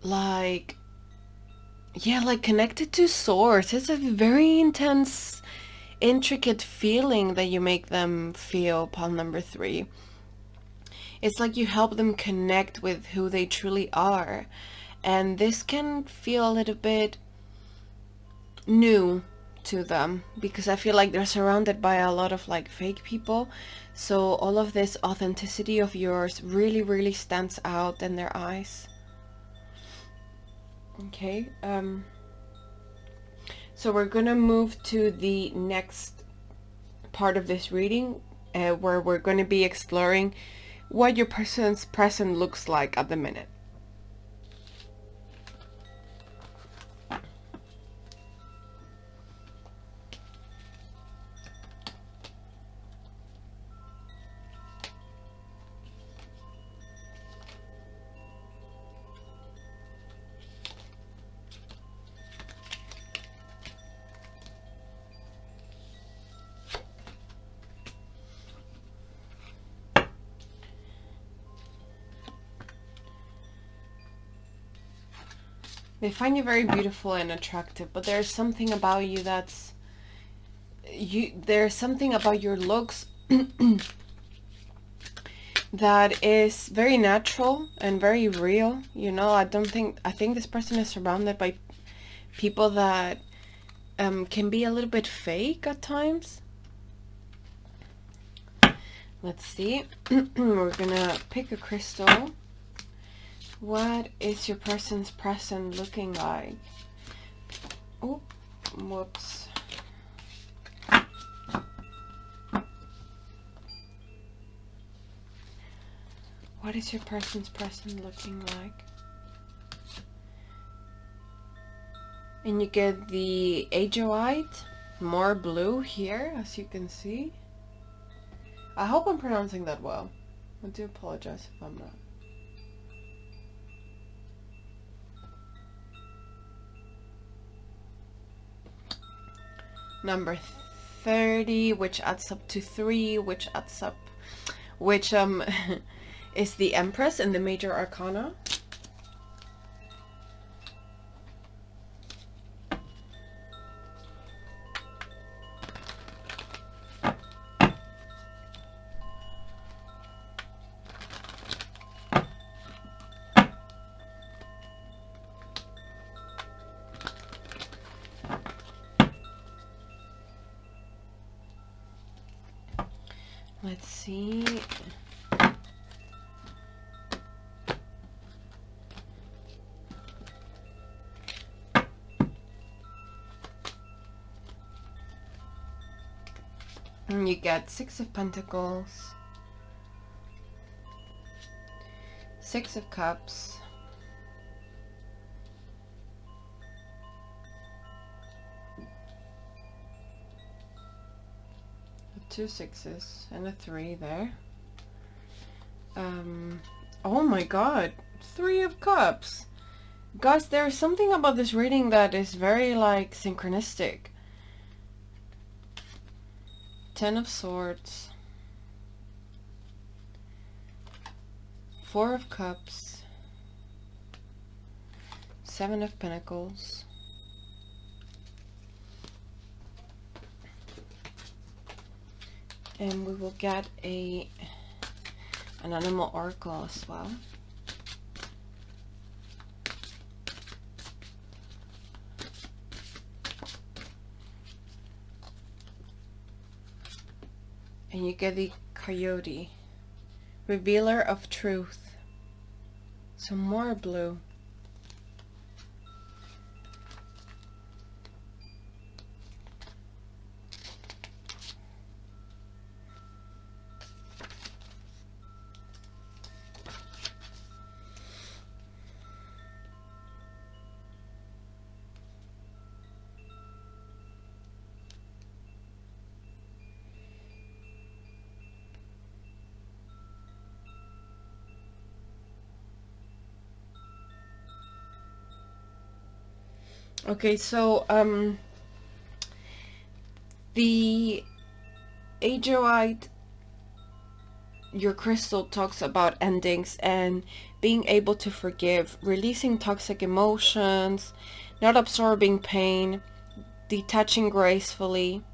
like, yeah, like connected to source. It's a very intense, intricate feeling that you make them feel, pile number 3. It's like you help them connect with who they truly are. And this can feel a little bit new to them, because I feel like they're surrounded by a lot of like fake people. So all of this authenticity of yours really, really stands out in their eyes. Okay, so we're gonna move to the next part of this reading, where we're going to be exploring what your person's present looks like at the minute. They find you very beautiful and attractive, but there's something about you that's there's something about your looks that is very natural and very real. You know, I think this person is surrounded by people that can be a little bit fake at times. Let's see. We're gonna pick a crystal. What is your person's present looking like? Oh, whoops. What is your person's present looking like? And you get the Ajoite, more blue here, as you can see. I hope I'm pronouncing that well. I do apologize if I'm not. Number 30, which adds up to 3, which is the Empress in the Major Arcana. Let's see. And you get 6 of Pentacles, 6 of Cups, 2 6s and a 3 there. Oh my god, 3 of Cups. Guys, there's something about this reading that is very like synchronistic. 10 of Swords, 4 of Cups, 7 of Pentacles, and we will get an animal oracle as well. And you get the Coyote, revealer of truth. Some more blue. Okay, so the Ajoite, your crystal, talks about endings and being able to forgive, releasing toxic emotions, not absorbing pain, detaching gracefully,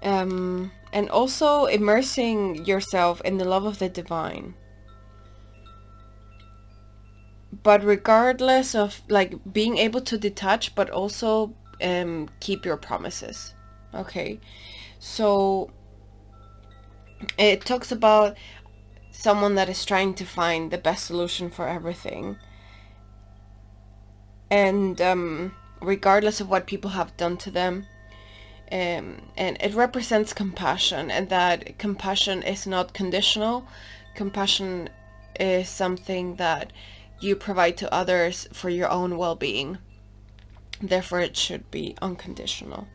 and also immersing yourself in the love of the divine. But regardless of like being able to detach, but also keep your promises. Okay, so it talks about someone that is trying to find the best solution for everything, and regardless of what people have done to them, and it represents compassion, and that compassion is not conditional. Compassion is something that you provide to others for your own well-being. Therefore, it should be unconditional.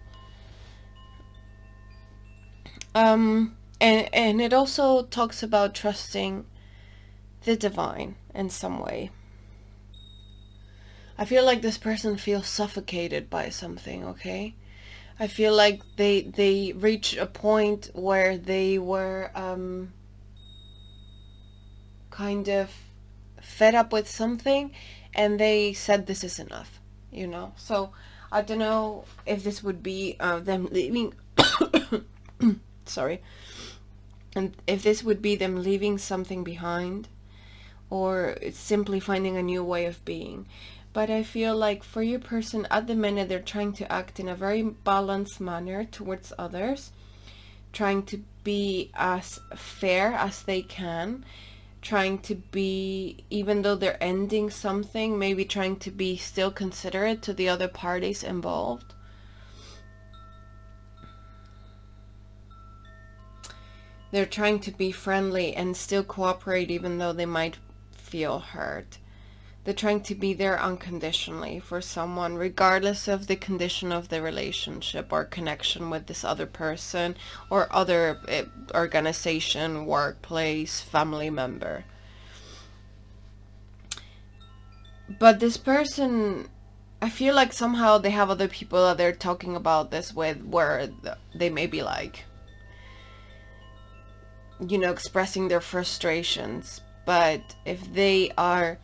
And it also talks about trusting the divine in some way. I feel like this person feels suffocated by something, okay? I feel like they reached a point where they were kind of fed up with something, and they said this is enough, you know. So I don't know if this would be them leaving sorry, and if this would be them leaving something behind, or it's simply finding a new way of being. But I feel like for your person at the minute, they're trying to act in a very balanced manner towards others, trying to be as fair as they can, trying to be, even though they're ending something, maybe trying to be still considerate to the other parties involved. They're trying to be friendly and still cooperate even though they might feel hurt. They're trying to be there unconditionally for someone, regardless of the condition of the relationship or connection with this other person or other organization, workplace, family member. But this person, I feel like somehow they have other people that they're talking about this with, where they may be like, you know, expressing their frustrations. But if they are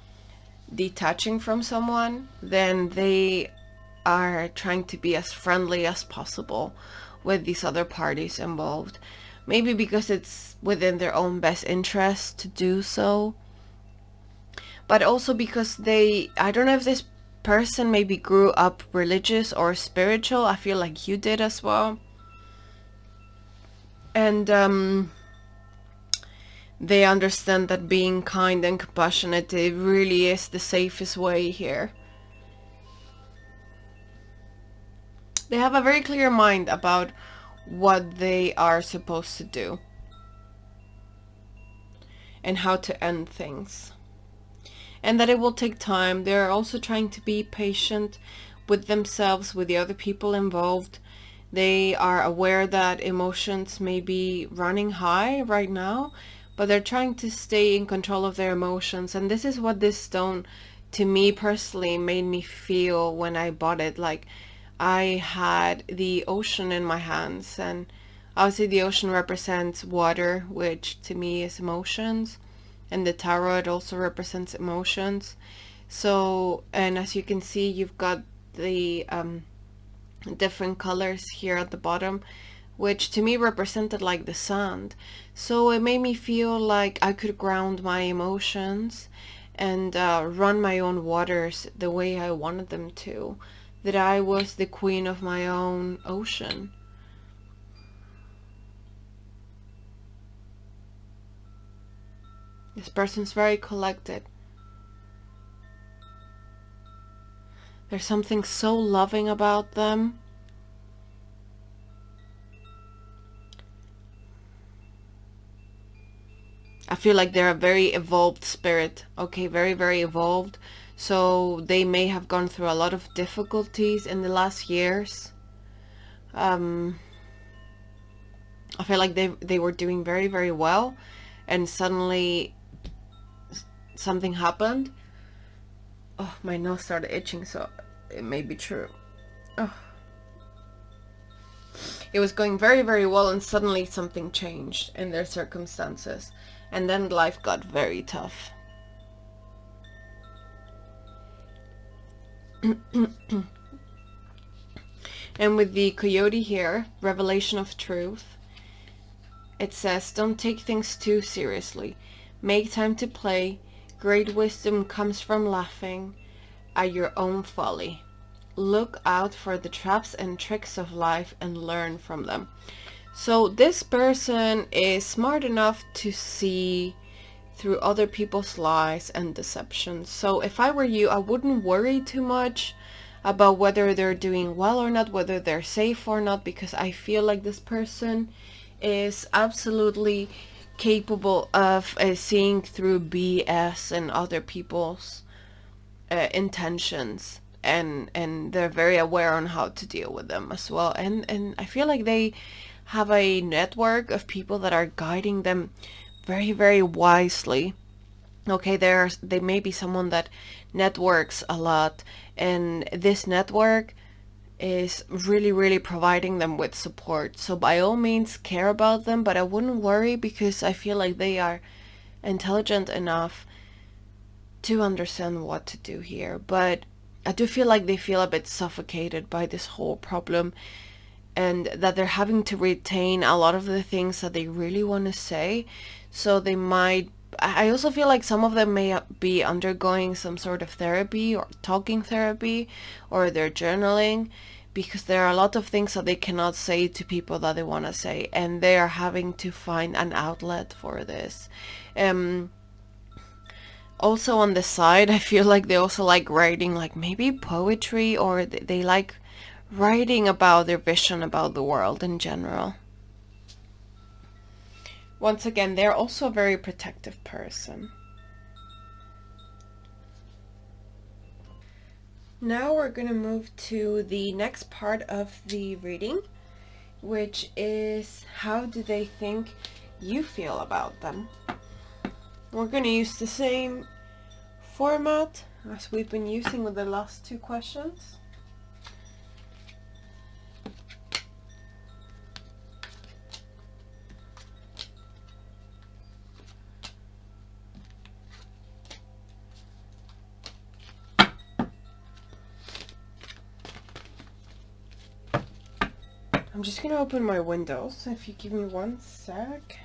detaching from someone, then they are trying to be as friendly as possible with these other parties involved. Maybe because it's within their own best interest to do so, but also because I don't know if this person maybe grew up religious or spiritual. I feel like you did as well. And they understand that being kind and compassionate, it really is the safest way here. They have a very clear mind about what they are supposed to do and how to end things, and that it will take time. They're also trying to be patient with themselves, with the other people involved. They are aware that emotions may be running high right now, but they're trying to stay in control of their emotions. And this is what this stone, to me personally, made me feel when I bought it. Like, I had the ocean in my hands, and obviously the ocean represents water, which to me is emotions, and the tarot, it also represents emotions. So, and as you can see, you've got the different colors here at the bottom, which to me represented like the sand. So it made me feel like I could ground my emotions and run my own waters the way I wanted them to. That I was the queen of my own ocean. This person's very collected. There's something so loving about them. I feel like they're a very evolved spirit. Okay, very, very evolved. So they may have gone through a lot of difficulties in the last years. I feel like they were doing very, very well, and suddenly something happened. Oh, my nose started itching, so it may be true. Oh. It was going very, very well, and suddenly something changed in their circumstances. And then life got very tough. And with the coyote here, revelation of truth, it says, don't take things too seriously. Make time to play. Great wisdom comes from laughing at your own folly. Look out for the traps and tricks of life and learn from them. So this person is smart enough to see through other people's lies and deceptions. So if I were you, I wouldn't worry too much about whether they're doing well or not, whether they're safe or not, because I feel like this person is absolutely capable of seeing through BS and other people's intentions, and they're very aware on how to deal with them as well. And I feel like they have a network of people that are guiding them very, very wisely. Okay, they may be someone that networks a lot, and this network is really, really providing them with support. So by all means, care about them, but I wouldn't worry, because I feel like they are intelligent enough to understand what to do here. But I do feel like they feel a bit suffocated by this whole problem, and that they're having to retain a lot of the things that they really want to say. So they might, I also feel like some of them may be undergoing some sort of therapy or talking therapy, or they're journaling, because there are a lot of things that they cannot say to people that they want to say, and they are having to find an outlet for this. Also on the side, I feel like they also like writing, like maybe poetry, or they like writing about their vision about the world in general. Once again, they're also a very protective person. Now we're going to move to the next part of the reading, which is how do they think you feel about them. We're going to use the same format as we've been using with the last two questions. I'm just going to open my windows, if you give me one sec.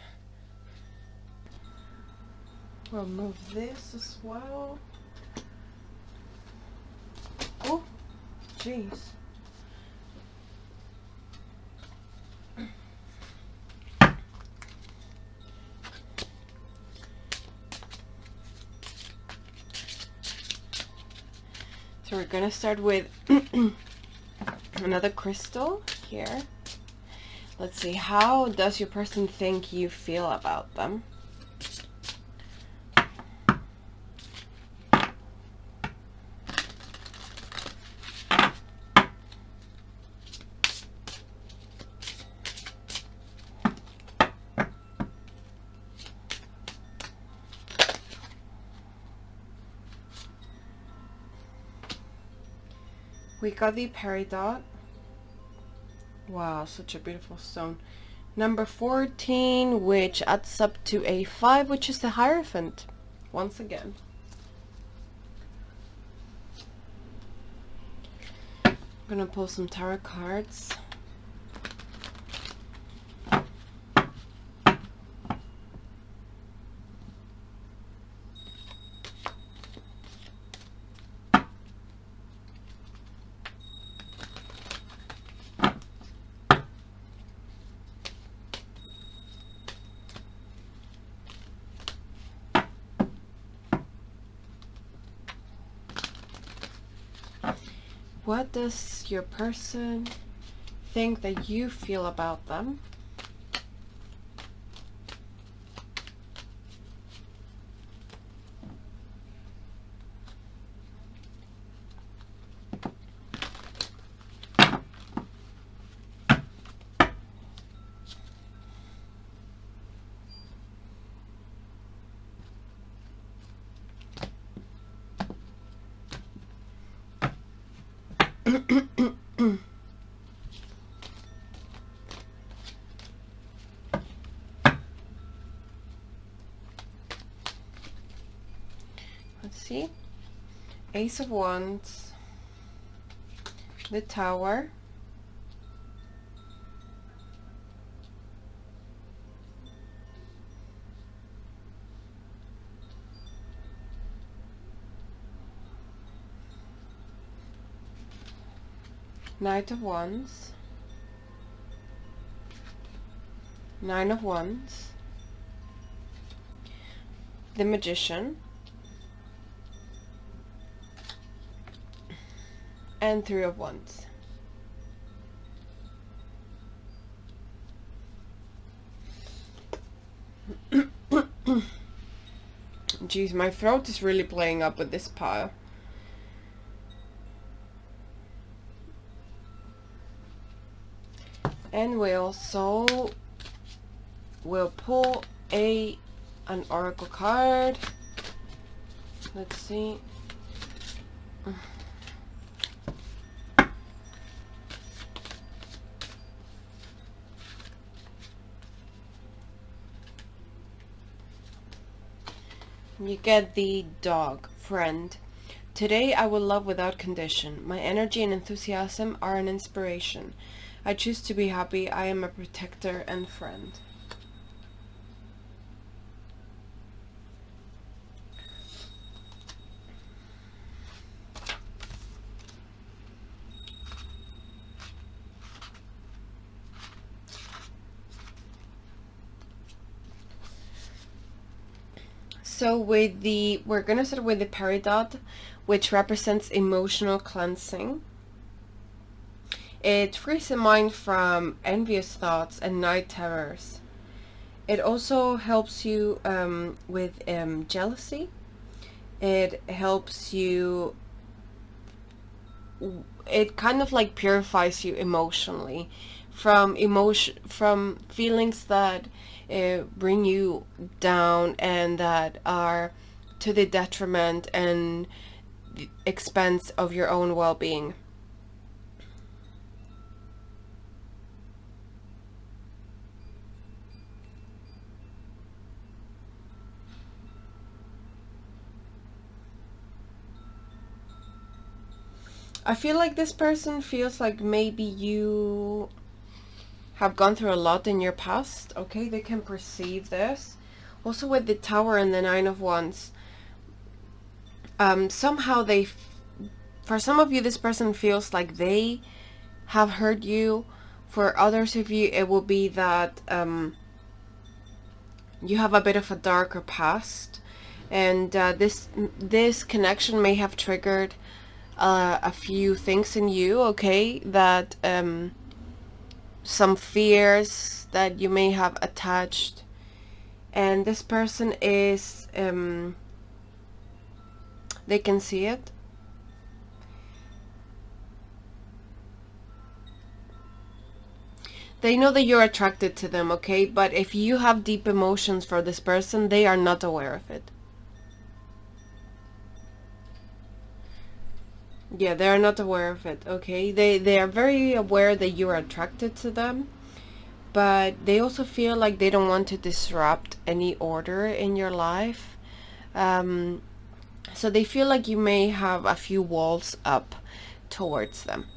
We'll move this as well. Oh, jeez. So we're gonna start with another crystal here. Let's see, how does your person think you feel about them? We got the peridot. Wow, such a beautiful stone. Number 14, which adds up to a 5, which is the Hierophant, once again. I'm gonna pull some tarot cards. What does your person think that you feel about them? Let's see. Ace of Wands, the Tower, Knight of Wands, Nine of Wands, the Magician, and Three of Wands. Jeez, my throat is really playing up with this pile. And we also will pull an oracle card. Let's see. You get the dog, friend. Today I will love without condition. My energy and enthusiasm are an inspiration. I choose to be happy. I am a protector and friend. So we're gonna start with the peridot, which represents emotional cleansing. It frees the mind from envious thoughts and night terrors. It also helps you with jealousy. It helps you, it kind of like purifies you emotionally from feelings that bring you down and that are to the detriment and the expense of your own well-being. I feel like this person feels like maybe you have gone through a lot in your past. Okay, they can perceive this. Also with the Tower and the Nine of Wands, somehow for some of you, this person feels like they have hurt you. For others of you, it will be that you have a bit of a darker past, and this connection may have triggered a few things in you, okay, that some fears that you may have attached, and this person is they can see it. They know that you're attracted to them, okay, but if you have deep emotions for this person, they are not aware of it. Yeah, they are not aware of it, okay? They are very aware that you are attracted to them, but they also feel like they don't want to disrupt any order in your life. So they feel like you may have a few walls up towards them.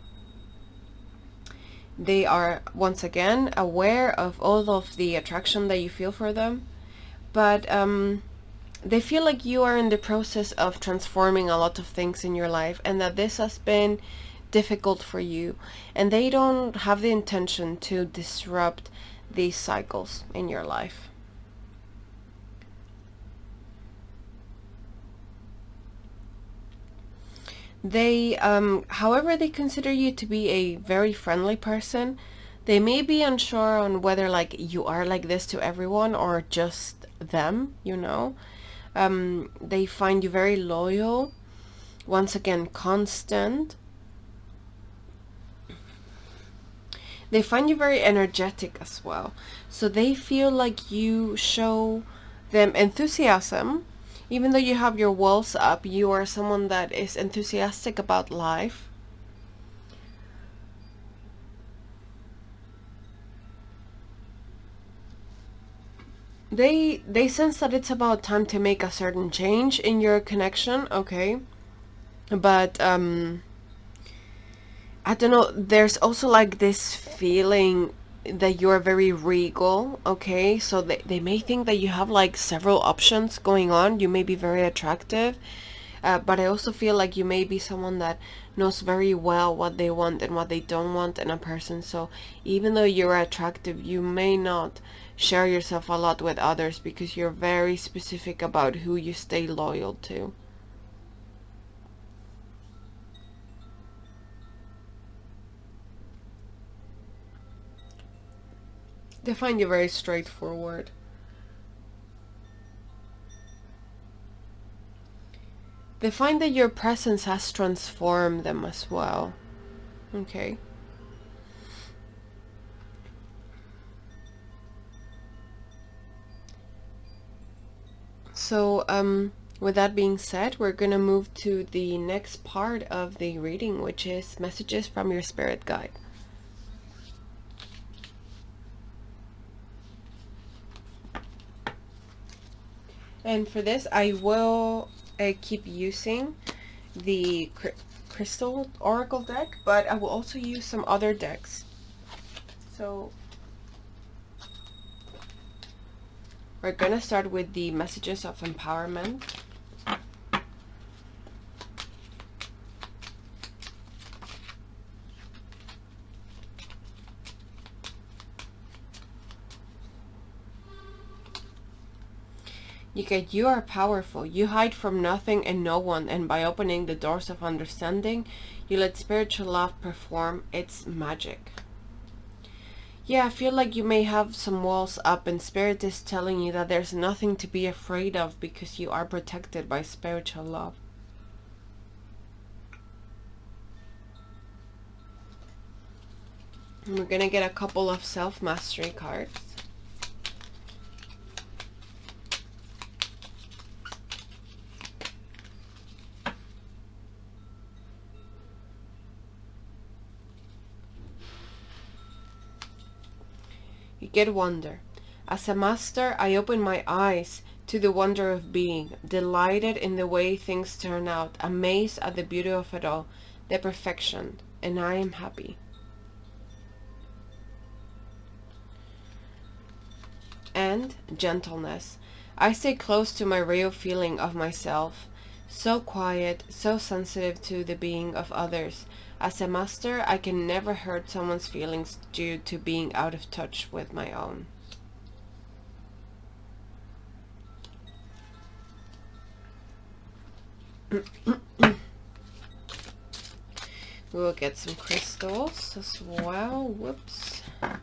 They are, once again, aware of all of the attraction that you feel for them, but they feel like you are in the process of transforming a lot of things in your life and that this has been difficult for you, and they don't have the intention to disrupt these cycles in your life. They, however, they consider you to be a very friendly person. They may be unsure on whether like you are like this to everyone or just them, you know. They find you very loyal, once again constant. They find you very energetic as well. So they feel like you show them enthusiasm. Even though you have your walls up, you are someone that is enthusiastic about life. They sense that it's about time to make a certain change in your connection, okay? But I don't know, there's also like this feeling that you're very regal, okay? So they may think that you have like several options going on. You may be very attractive, but I also feel like you may be someone that knows very well what they want and what they don't want in a person. So even though you're attractive, you may not share yourself a lot with others because you're very specific about who you stay loyal to. They find you very straightforward. They find that your presence has transformed them as well. Okay. So, with that being said, we're gonna move to the next part of the reading, which is messages from your spirit guide. And for this, I will keep using the Crystal Oracle deck, but I will also use some other decks. So we're gonna start with the messages of empowerment. You are powerful. You hide from nothing and no one, and by opening the doors of understanding, you let spiritual love perform its magic. Yeah, I feel like you may have some walls up, and Spirit is telling you that there's nothing to be afraid of because you are protected by spiritual love. And we're gonna get a couple of self-mastery cards. You get wonder. As a master, I open my eyes to the wonder of being, delighted in the way things turn out, amazed at the beauty of it all, the perfection, and I am happy. And gentleness. I stay close to my real feeling of myself, so quiet, so sensitive to the being of others. As a master, I can never hurt someone's feelings due to being out of touch with my own. We will get some crystals as well. Whoops. Let's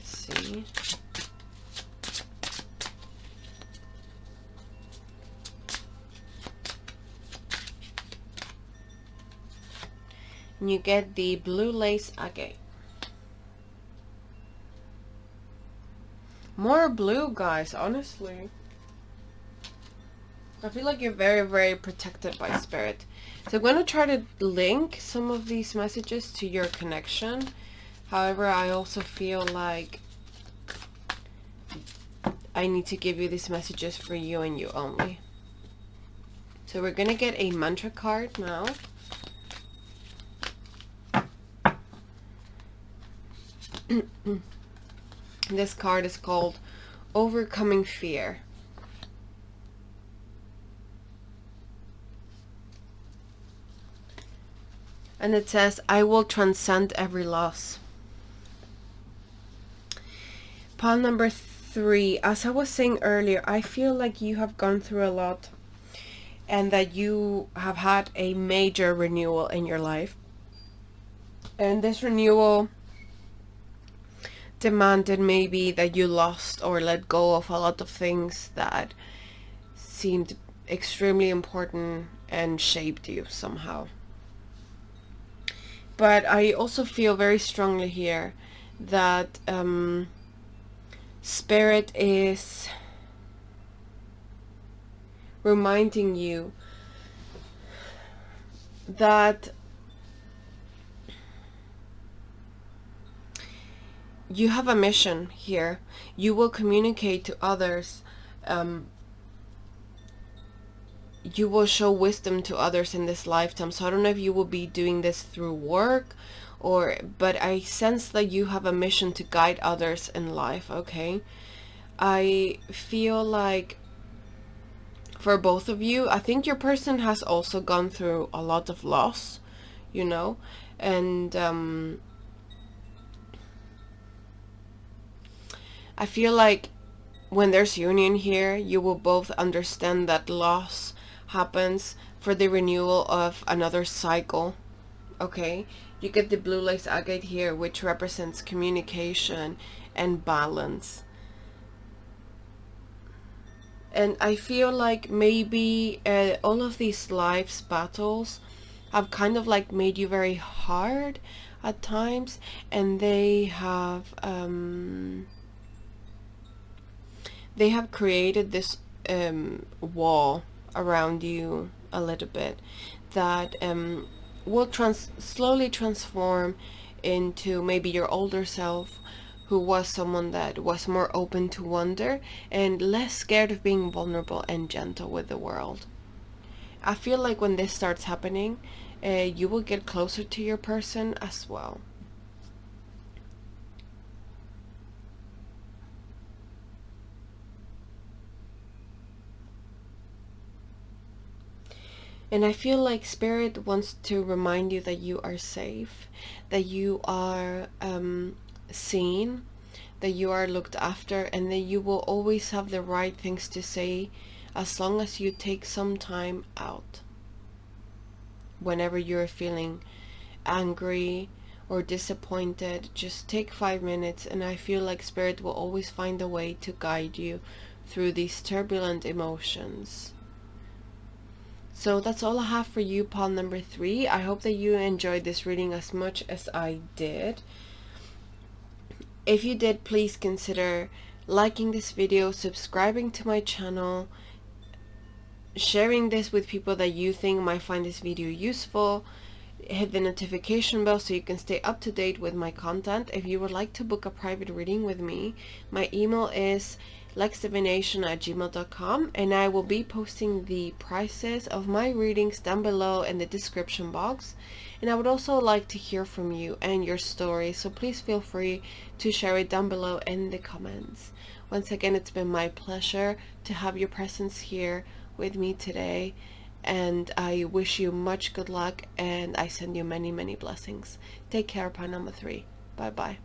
see. And you get the blue lace agate. More blue, guys, honestly. I feel like you're very, very protected by Spirit. So I'm going to try to link some of these messages to your connection. However, I also feel like I need to give you these messages for you and you only. So we're going to get a mantra card now. This card is called Overcoming Fear. And it says, I will transcend every loss. Pile number 3. As I was saying earlier, I feel like you have gone through a lot and that you have had a major renewal in your life. And this renewal demanded maybe that you lost or let go of a lot of things that seemed extremely important and shaped you somehow. But I also feel very strongly here that Spirit is reminding you that you have a mission here. You will communicate to others. You will show wisdom to others in this lifetime. So I don't know if you will be doing this through work but I sense that you have a mission to guide others in life, okay? I feel like for both of you, I think your person has also gone through a lot of loss, you know, and I feel like when there's union here, you will both understand that loss happens for the renewal of another cycle, okay? You get the blue lace agate here, which represents communication and balance. And I feel like maybe all of these life's battles have kind of like made you very hard at times, and they have created this wall around you a little bit that will slowly transform into maybe your older self who was someone that was more open to wonder and less scared of being vulnerable and gentle with the world. I feel like when this starts happening, you will get closer to your person as well. And I feel like Spirit wants to remind you that you are safe, that you are seen, that you are looked after, and that you will always have the right things to say as long as you take some time out. Whenever you're feeling angry or disappointed, just take 5 minutes, and I feel like Spirit will always find a way to guide you through these turbulent emotions. So that's all I have for you, pile number 3. I hope that you enjoyed this reading as much as I did. If you did, please consider liking this video, subscribing to my channel, sharing this with people that you think might find this video useful. Hit the notification bell so you can stay up to date with my content. If you would like to book a private reading with me, my email is lexdivination@gmail.com, and I will be posting the prices of my readings down below in the description box. And I would also like to hear from you and your story, so please feel free to share it down below in the comments. Once again, it's been my pleasure to have your presence here with me today, and I wish you much good luck, and I send you many blessings. Take care, pile number 3. Bye bye.